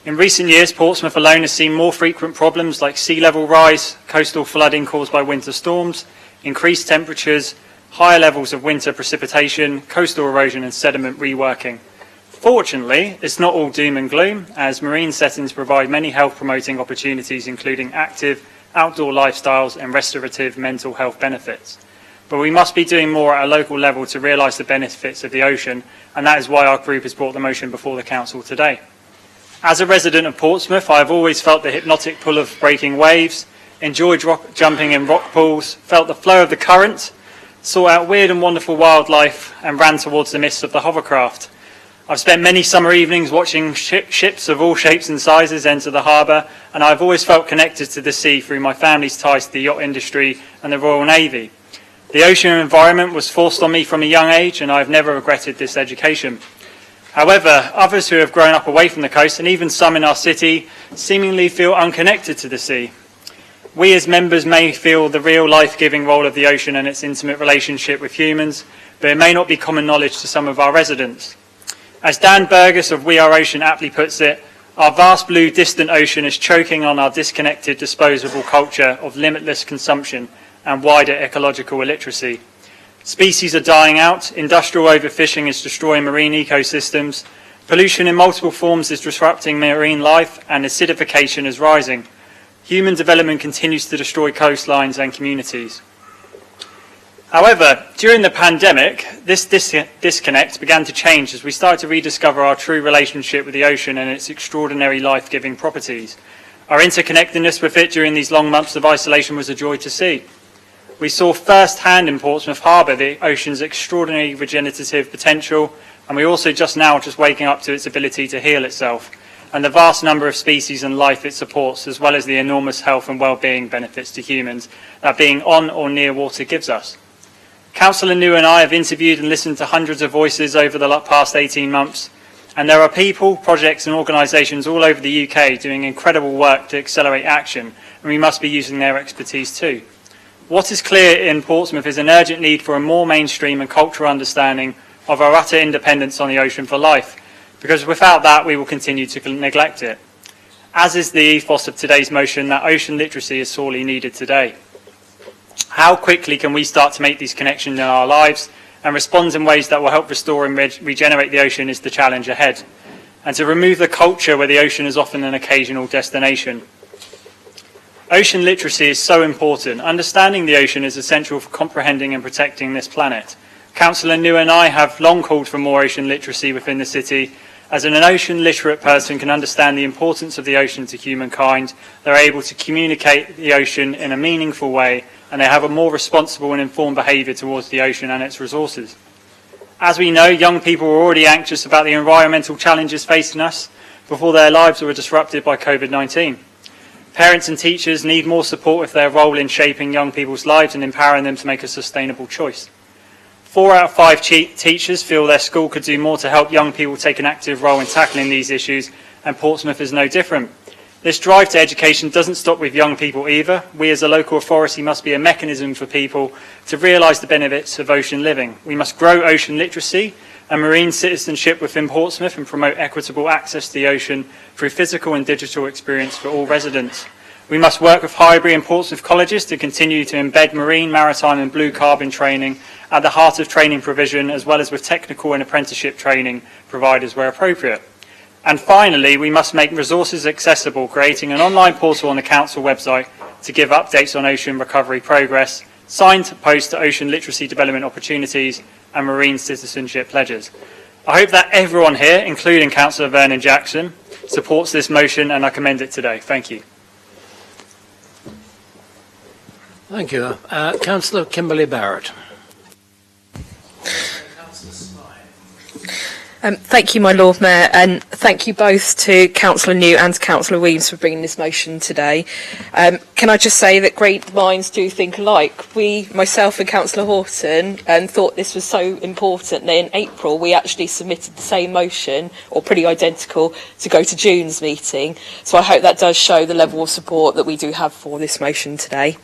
In recent years, Portsmouth alone has seen more frequent problems like sea level rise, coastal flooding caused by winter storms, increased temperatures, higher levels of winter precipitation, coastal erosion and sediment reworking. Fortunately, it's not all doom and gloom, as marine settings provide many health-promoting opportunities including active, outdoor lifestyles and restorative mental health benefits. But we must be doing more at a local level to realise the benefits of the ocean, and that is why our group has brought the motion before the Council today. As a resident of Portsmouth, I have always felt the hypnotic pull of breaking waves, enjoyed jumping in rock pools, felt the flow of the current, sought out weird and wonderful wildlife, and ran towards the midst of the hovercraft. I've spent many summer evenings watching ships of all shapes and sizes enter the harbour, and I've always felt connected to the sea through my family's ties to the yacht industry and the Royal Navy. The ocean environment was forced on me from a young age, and I've never regretted this education. However, others who have grown up away from the coast, and even some in our city, seemingly feel unconnected to the sea. We as members may feel the real life-giving role of the ocean and its intimate relationship with humans, but it may not be common knowledge to some of our residents. As Dan Burgess of We Are Ocean aptly puts it, our vast blue distant ocean is choking on our disconnected, disposable culture of limitless consumption and wider ecological illiteracy. Species are dying out, industrial overfishing is destroying marine ecosystems, pollution in multiple forms is disrupting marine life, and acidification is rising. Human development continues to destroy coastlines and communities. However, during the pandemic, this disconnect began to change as we started to rediscover our true relationship with the ocean and its extraordinary life-giving properties. Our interconnectedness with it during these long months of isolation was a joy to see. We saw firsthand in Portsmouth Harbour the ocean's extraordinary regenerative potential, and we also just waking up to its ability to heal itself, and the vast number of species and life it supports, as well as the enormous health and well-being benefits to humans that being on or near water gives us. Councillor New and I have interviewed and listened to hundreds of voices over the past 18 months, And there are people, projects and organisations all over the UK doing incredible work to accelerate action, and we must be using their expertise too. What is clear in Portsmouth is an urgent need for a more mainstream and cultural understanding of our utter independence on the ocean for life, because without that we will continue to neglect it. As is the ethos of today's motion, that ocean literacy is sorely needed today. How quickly can we start to make these connections in our lives and respond in ways that will help restore and regenerate the ocean is the challenge ahead, and to remove the culture where the ocean is often an occasional destination. Ocean literacy is so important. Understanding the ocean is essential for comprehending and protecting this planet. Councillor New and I have long called for more ocean literacy within the city. As an ocean literate person can understand the importance of the ocean to humankind, they're able to communicate the ocean in a meaningful way, and they have a more responsible and informed behaviour towards the ocean and its resources. As we know, young people are already anxious about the environmental challenges facing us before their lives were disrupted by COVID-19. Parents and teachers need more support with their role in shaping young people's lives and empowering them to make a sustainable choice. 4 out of 5 teachers feel their school could do more to help young people take an active role in tackling these issues, and Portsmouth is no different. This drive to education doesn't stop with young people either. We as a local authority must be a mechanism for people to realise the benefits of ocean living. We must grow ocean literacy and marine citizenship within Portsmouth and promote equitable access to the ocean through physical and digital experience for all residents. We must work with Highbury and Portsmouth colleges to continue to embed marine, maritime and blue carbon training at the heart of training provision, as well as with technical and apprenticeship training providers where appropriate. And finally, we must make resources accessible, creating an online portal on the council website to give updates on ocean recovery progress, signposts to ocean literacy development opportunities and marine citizenship pledges. I hope that everyone here, including Councillor Vernon Jackson, supports this motion, and I commend it today. Thank you. Thank you. Councillor Kimberly Barrett. Thank you, my Lord Mayor, and thank you both to Councillor New and to Councillor Williams for bringing this motion today. Can I just say that great minds do think alike. Myself and Councillor Horton, thought this was so important that in April we actually submitted the same motion, or pretty identical, to go to June's meeting. So I hope that does show the level of support that we do have for this motion today.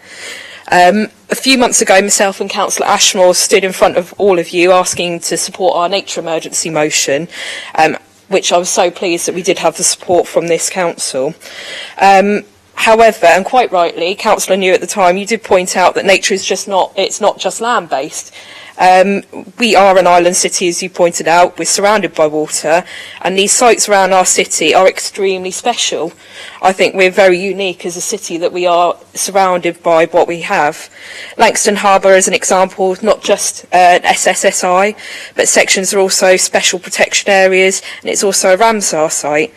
A few months ago, myself and Councillor Ashmore stood in front of all of you asking to support our nature emergency motion, which I was so pleased that we did have the support from this council. However, and quite rightly, Councillor New at the time, you did point out that nature is it's not just land-based. We are an island city, as you pointed out. We're surrounded by water, and these sites around our city are extremely special. I think we're very unique as a city that we are surrounded by what we have. Langstone Harbour, as an example, not just an SSSI, but sections are also special protection areas, and it's also a Ramsar site.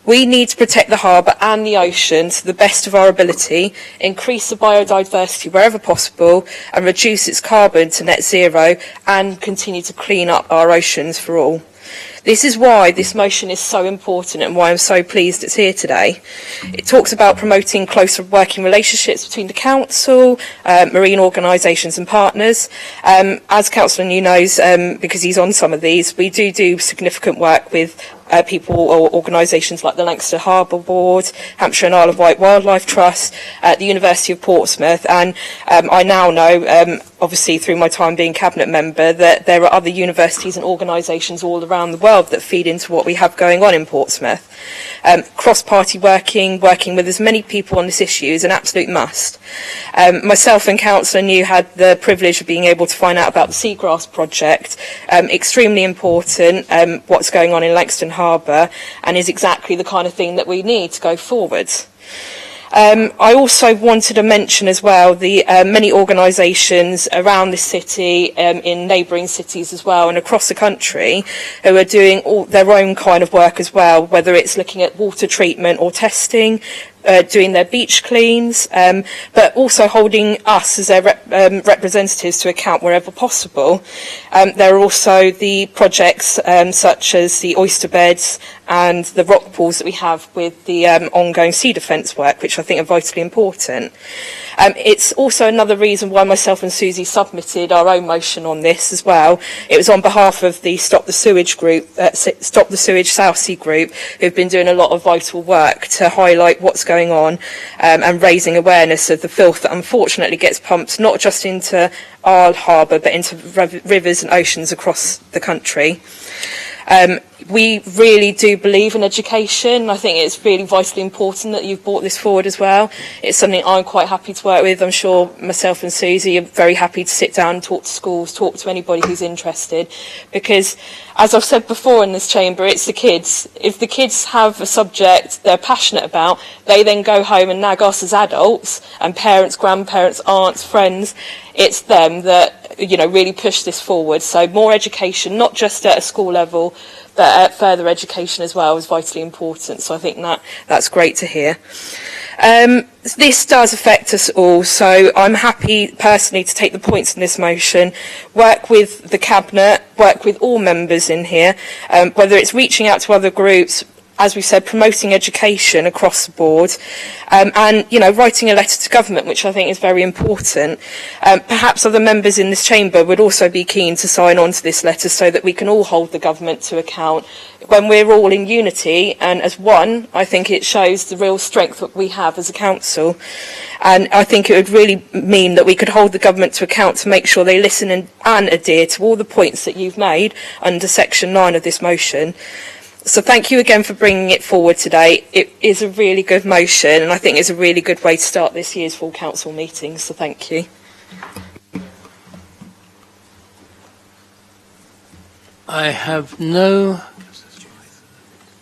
We need to protect the harbour and the ocean to the best of our ability, increase the biodiversity wherever possible, and reduce its carbon to net zero, and continue to clean up our oceans for all. This is why this motion is so important and why I'm so pleased it's here today. It talks about promoting closer working relationships between the council, marine organisations and partners. As Councillor New knows, because he's on some of these, we do significant work with people or organisations like the Lancaster Harbour Board, Hampshire and Isle of Wight Wildlife Trust, the University of Portsmouth, and I now know, obviously through my time being Cabinet Member, that there are other universities and organisations all around the world that feed into what we have going on in Portsmouth. Cross-party working with as many people on this issue is an absolute must. Myself and Councillor New had the privilege of being able to find out about the Seagrass project. Extremely important, what's going on in Langstone Harbour, and is exactly the kind of thing that we need to go forward. I also wanted to mention as well the many organisations around the city, in neighbouring cities as well, and across the country, who are doing all their own kind of work as well, whether it's looking at water treatment or testing, doing their beach cleans, but also holding us as their representatives to account wherever possible. There are also the projects such as the oyster beds and the rock pools that we have with the ongoing sea defence work, which I think are vitally important. It's also another reason why myself and Susie submitted our own motion on this as well. It was on behalf of the Stop the Sewage group, Stop the Sewage South Sea group, who've been doing a lot of vital work to highlight what's going on and raising awareness of the filth that unfortunately gets pumped not just into our harbour but into rivers and oceans across the country. We really do believe in education. I think it's really vitally important that you've brought this forward as well. It's something I'm quite happy to work with. I'm sure myself and Susie are very happy to sit down and talk to schools, talk to anybody who's interested. Because, as I've said before in this chamber, it's the kids. If the kids have a subject they're passionate about, they then go home and nag us as adults, and parents, grandparents, aunts, friends. It's them that, really push this forward. So more education, not just at a school level, but further education as well is vitally important. So I think that's great to hear. This does affect us all, so I'm happy personally to take the points in this motion, work with the Cabinet, work with all members in here, whether it's reaching out to other groups, as we said, promoting education across the board, and writing a letter to government, which I think is very important. Perhaps other members in this chamber would also be keen to sign on to this letter so that we can all hold the government to account. When we're all in unity and as one, I think it shows the real strength that we have as a council. And I think it would really mean that we could hold the government to account to make sure they listen and adhere to all the points that you've made under section 9 of this motion. So thank you again for bringing it forward today. It is a really good motion, and I think it's a really good way to start this year's full council meeting, so thank you. I have no...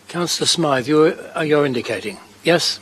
Councillor Smythe, you're indicating. Yes?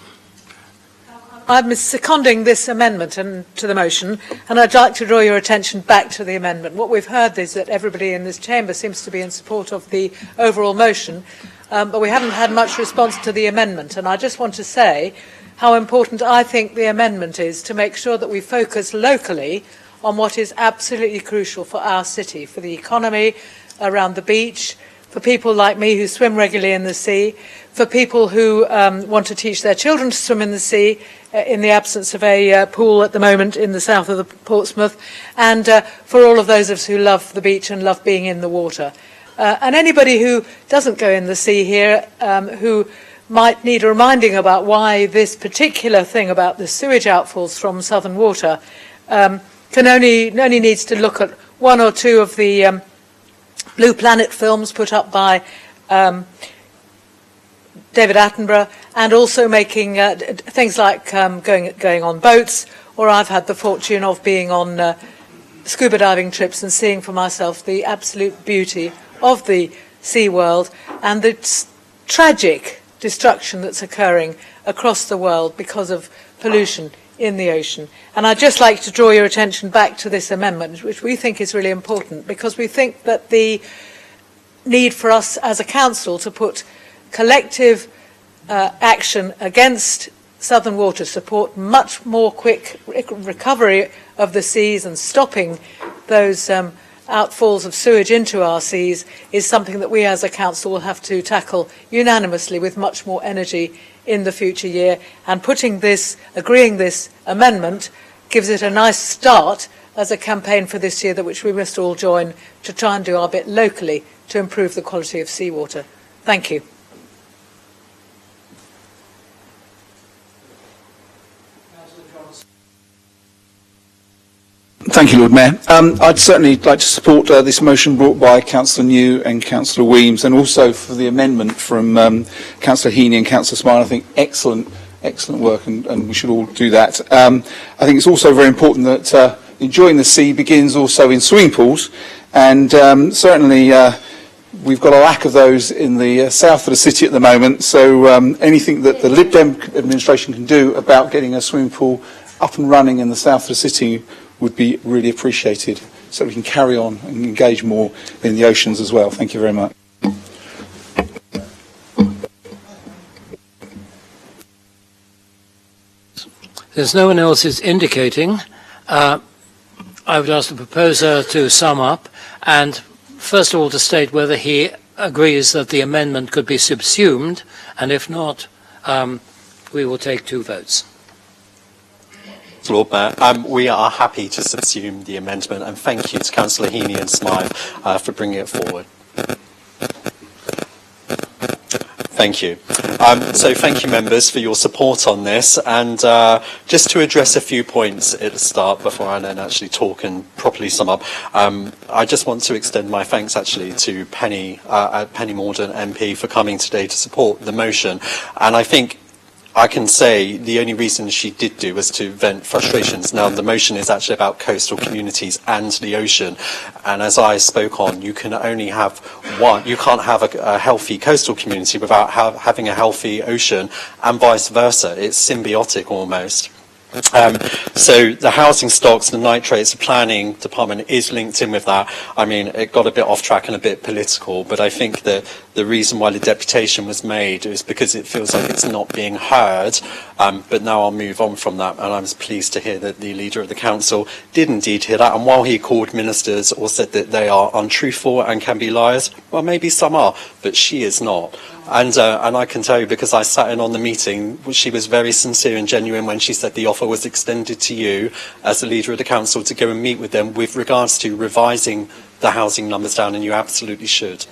I'm seconding this amendment to the motion, and I'd like to draw your attention back to the amendment. What we've heard is that everybody in this chamber seems to be in support of the overall motion, but we haven't had much response to the amendment. And I just want to say how important I think the amendment is to make sure that we focus locally on what is absolutely crucial for our city, for the economy around the beach, for people like me who swim regularly in the sea, for people who want to teach their children to swim in the sea in the absence of a pool at the moment in the south of the Portsmouth, and for all of those of us who love the beach and love being in the water. And anybody who doesn't go in the sea here, who might need a reminding about why this particular thing about the sewage outfalls from Southern Water only needs to look at one or two of the Blue Planet films put up by David Attenborough, and also making things like going on boats, or I've had the fortune of being on scuba diving trips and seeing for myself the absolute beauty of the sea world and the tragic destruction that's occurring across the world because of pollution in the ocean. And I'd just like to draw your attention back to this amendment, which we think is really important, because we think that the need for us as a council to put collective action against Southern Water, support much more quick recovery of the seas and stopping those outfalls of sewage into our seas, is something that we as a council will have to tackle unanimously with much more energy in the future year. And agreeing this amendment gives it a nice start as a campaign for this year, which we must all join to try and do our bit locally to improve the quality of seawater. Thank you. Thank you, Lord Mayor. I'd certainly like to support this motion brought by Councillor New and Councillor Weems, and also for the amendment from Councillor Heaney and Councillor Smythe. I think excellent work, and we should all do that. I think it's also very important that enjoying the sea begins also in swimming pools, and certainly we've got a lack of those in the south of the city at the moment, so anything that the Lib Dem administration can do about getting a swimming pool up and running in the south of the city would be really appreciated, so we can carry on and engage more in the oceans as well. Thank you very much. There's no one else is indicating. I would ask the proposer to sum up, and first of all to state whether he agrees that the amendment could be subsumed, and if not, we will take 2 votes. Lord Mayor, we are happy to subsume the amendment, and thank you to Councillor Heaney and Smythe for bringing it forward. Thank you. So thank you, members, for your support on this. And just to address a few points at the start before I then actually talk and properly sum up, I just want to extend my thanks actually to Penny Mordaunt MP for coming today to support the motion. And I think I can say the only reason she did do was to vent frustrations. Now, the motion is actually about coastal communities and the ocean. And as I spoke on, you can only have one. You can't have a healthy coastal community without having a healthy ocean, and vice versa. It's symbiotic almost. So the housing stocks, the nitrates, the planning department is linked in with that. I mean, it got a bit off track and a bit political, but I think that the reason why the deputation was made is because it feels like it's not being heard. But now I'll move on from that, and I was pleased to hear that the leader of the council did indeed hear that. And while he called ministers or said that they are untruthful and can be liars, well, maybe some are, but she is not. And I can tell you, because I sat in on the meeting, she was very sincere and genuine when she said the offer was extended to you as the leader of the council to go and meet with them with regards to revising the housing numbers down, and you absolutely should.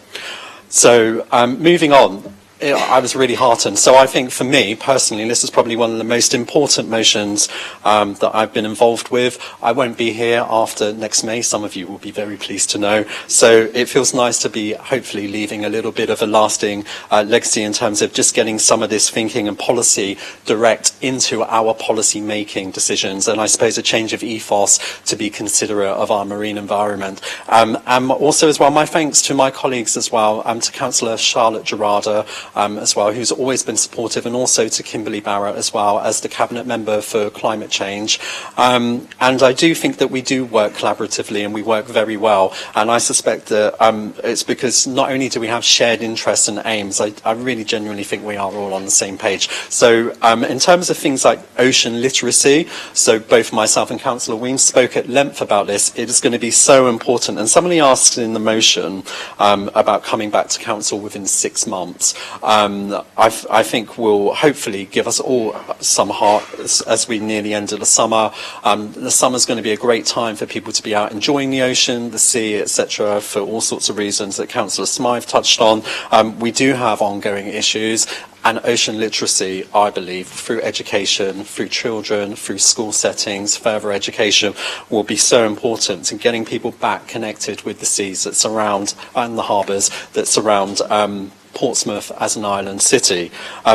So moving on, I was really heartened. So I think for me personally, this is probably one of the most important motions that I've been involved with. I won't be here after next May. Some of you will be very pleased to know. So it feels nice to be hopefully leaving a little bit of a lasting legacy in terms of just getting some of this thinking and policy direct into our policy making decisions. And I suppose a change of ethos to be considerate of our marine environment. And also as well, my thanks to my colleagues as well, to Councillor Charlotte Gerarda, as well, who's always been supportive, and also to Kimberly Barrett as well as the Cabinet Member for Climate Change. And I do think that we do work collaboratively and we work very well. And I suspect that it's because not only do we have shared interests and aims, I really genuinely think we are all on the same page. So in terms of things like ocean literacy, so both myself and Councillor Weems spoke at length about this. It is going to be so important. And somebody asked in the motion about coming back to council within 6 months. I think will hopefully give us all some heart as we near the end of the summer. The summer's going to be a great time for people to be out enjoying the ocean, the sea, etc., for all sorts of reasons that Councillor Smythe touched on. We do have ongoing issues. And ocean literacy, I believe, through education, through children, through school settings, further education, will be so important to getting people back connected with the seas that surround, and the harbours that surround Portsmouth as an island city.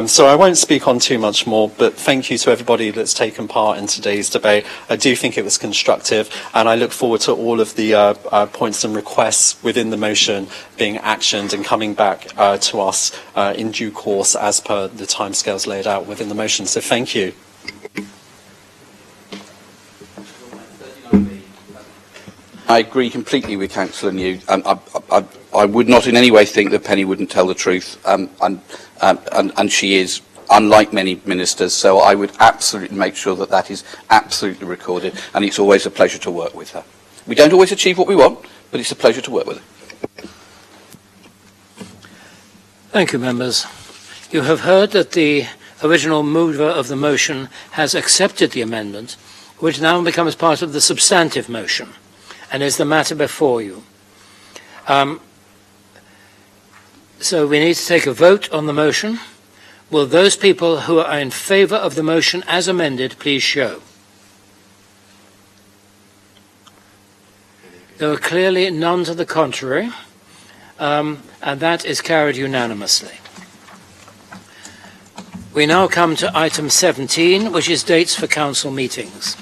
So I won't speak on too much more, but thank you to everybody that's taken part in today's debate. I do think it was constructive, and I look forward to all of the points and requests within the motion being actioned and coming back to us in due course as per the timescales laid out within the motion. So thank you. I agree completely with Councillor New. I would not in any way think that Penny wouldn't tell the truth, and she is, unlike many ministers, so I would absolutely make sure that that is absolutely recorded, and it's always a pleasure to work with her. We don't always achieve what we want, but it's a pleasure to work with her. Thank you, members. You have heard that the original mover of the motion has accepted the amendment, which now becomes part of the substantive motion, and is the matter before you. So we need to take a vote on the motion. Will those people who are in favour of the motion as amended please show? There are clearly none to the contrary, and that is carried unanimously. We now come to item 17, which is dates for council meetings.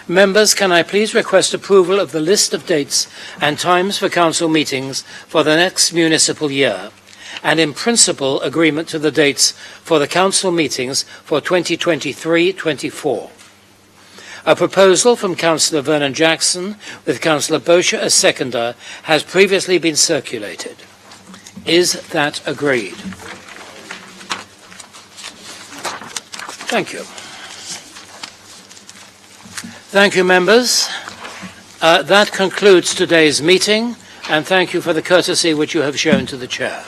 Members, can I please request approval of the list of dates and times for council meetings for the next municipal year, and in principle agreement to the dates for the council meetings for 2023-24. A proposal from Councillor Vernon Jackson with Councillor Bosher as seconder has previously been circulated. Is that agreed? Thank you. Thank you, members. That concludes today's meeting. and thank you for the courtesy which you have shown to the Chair.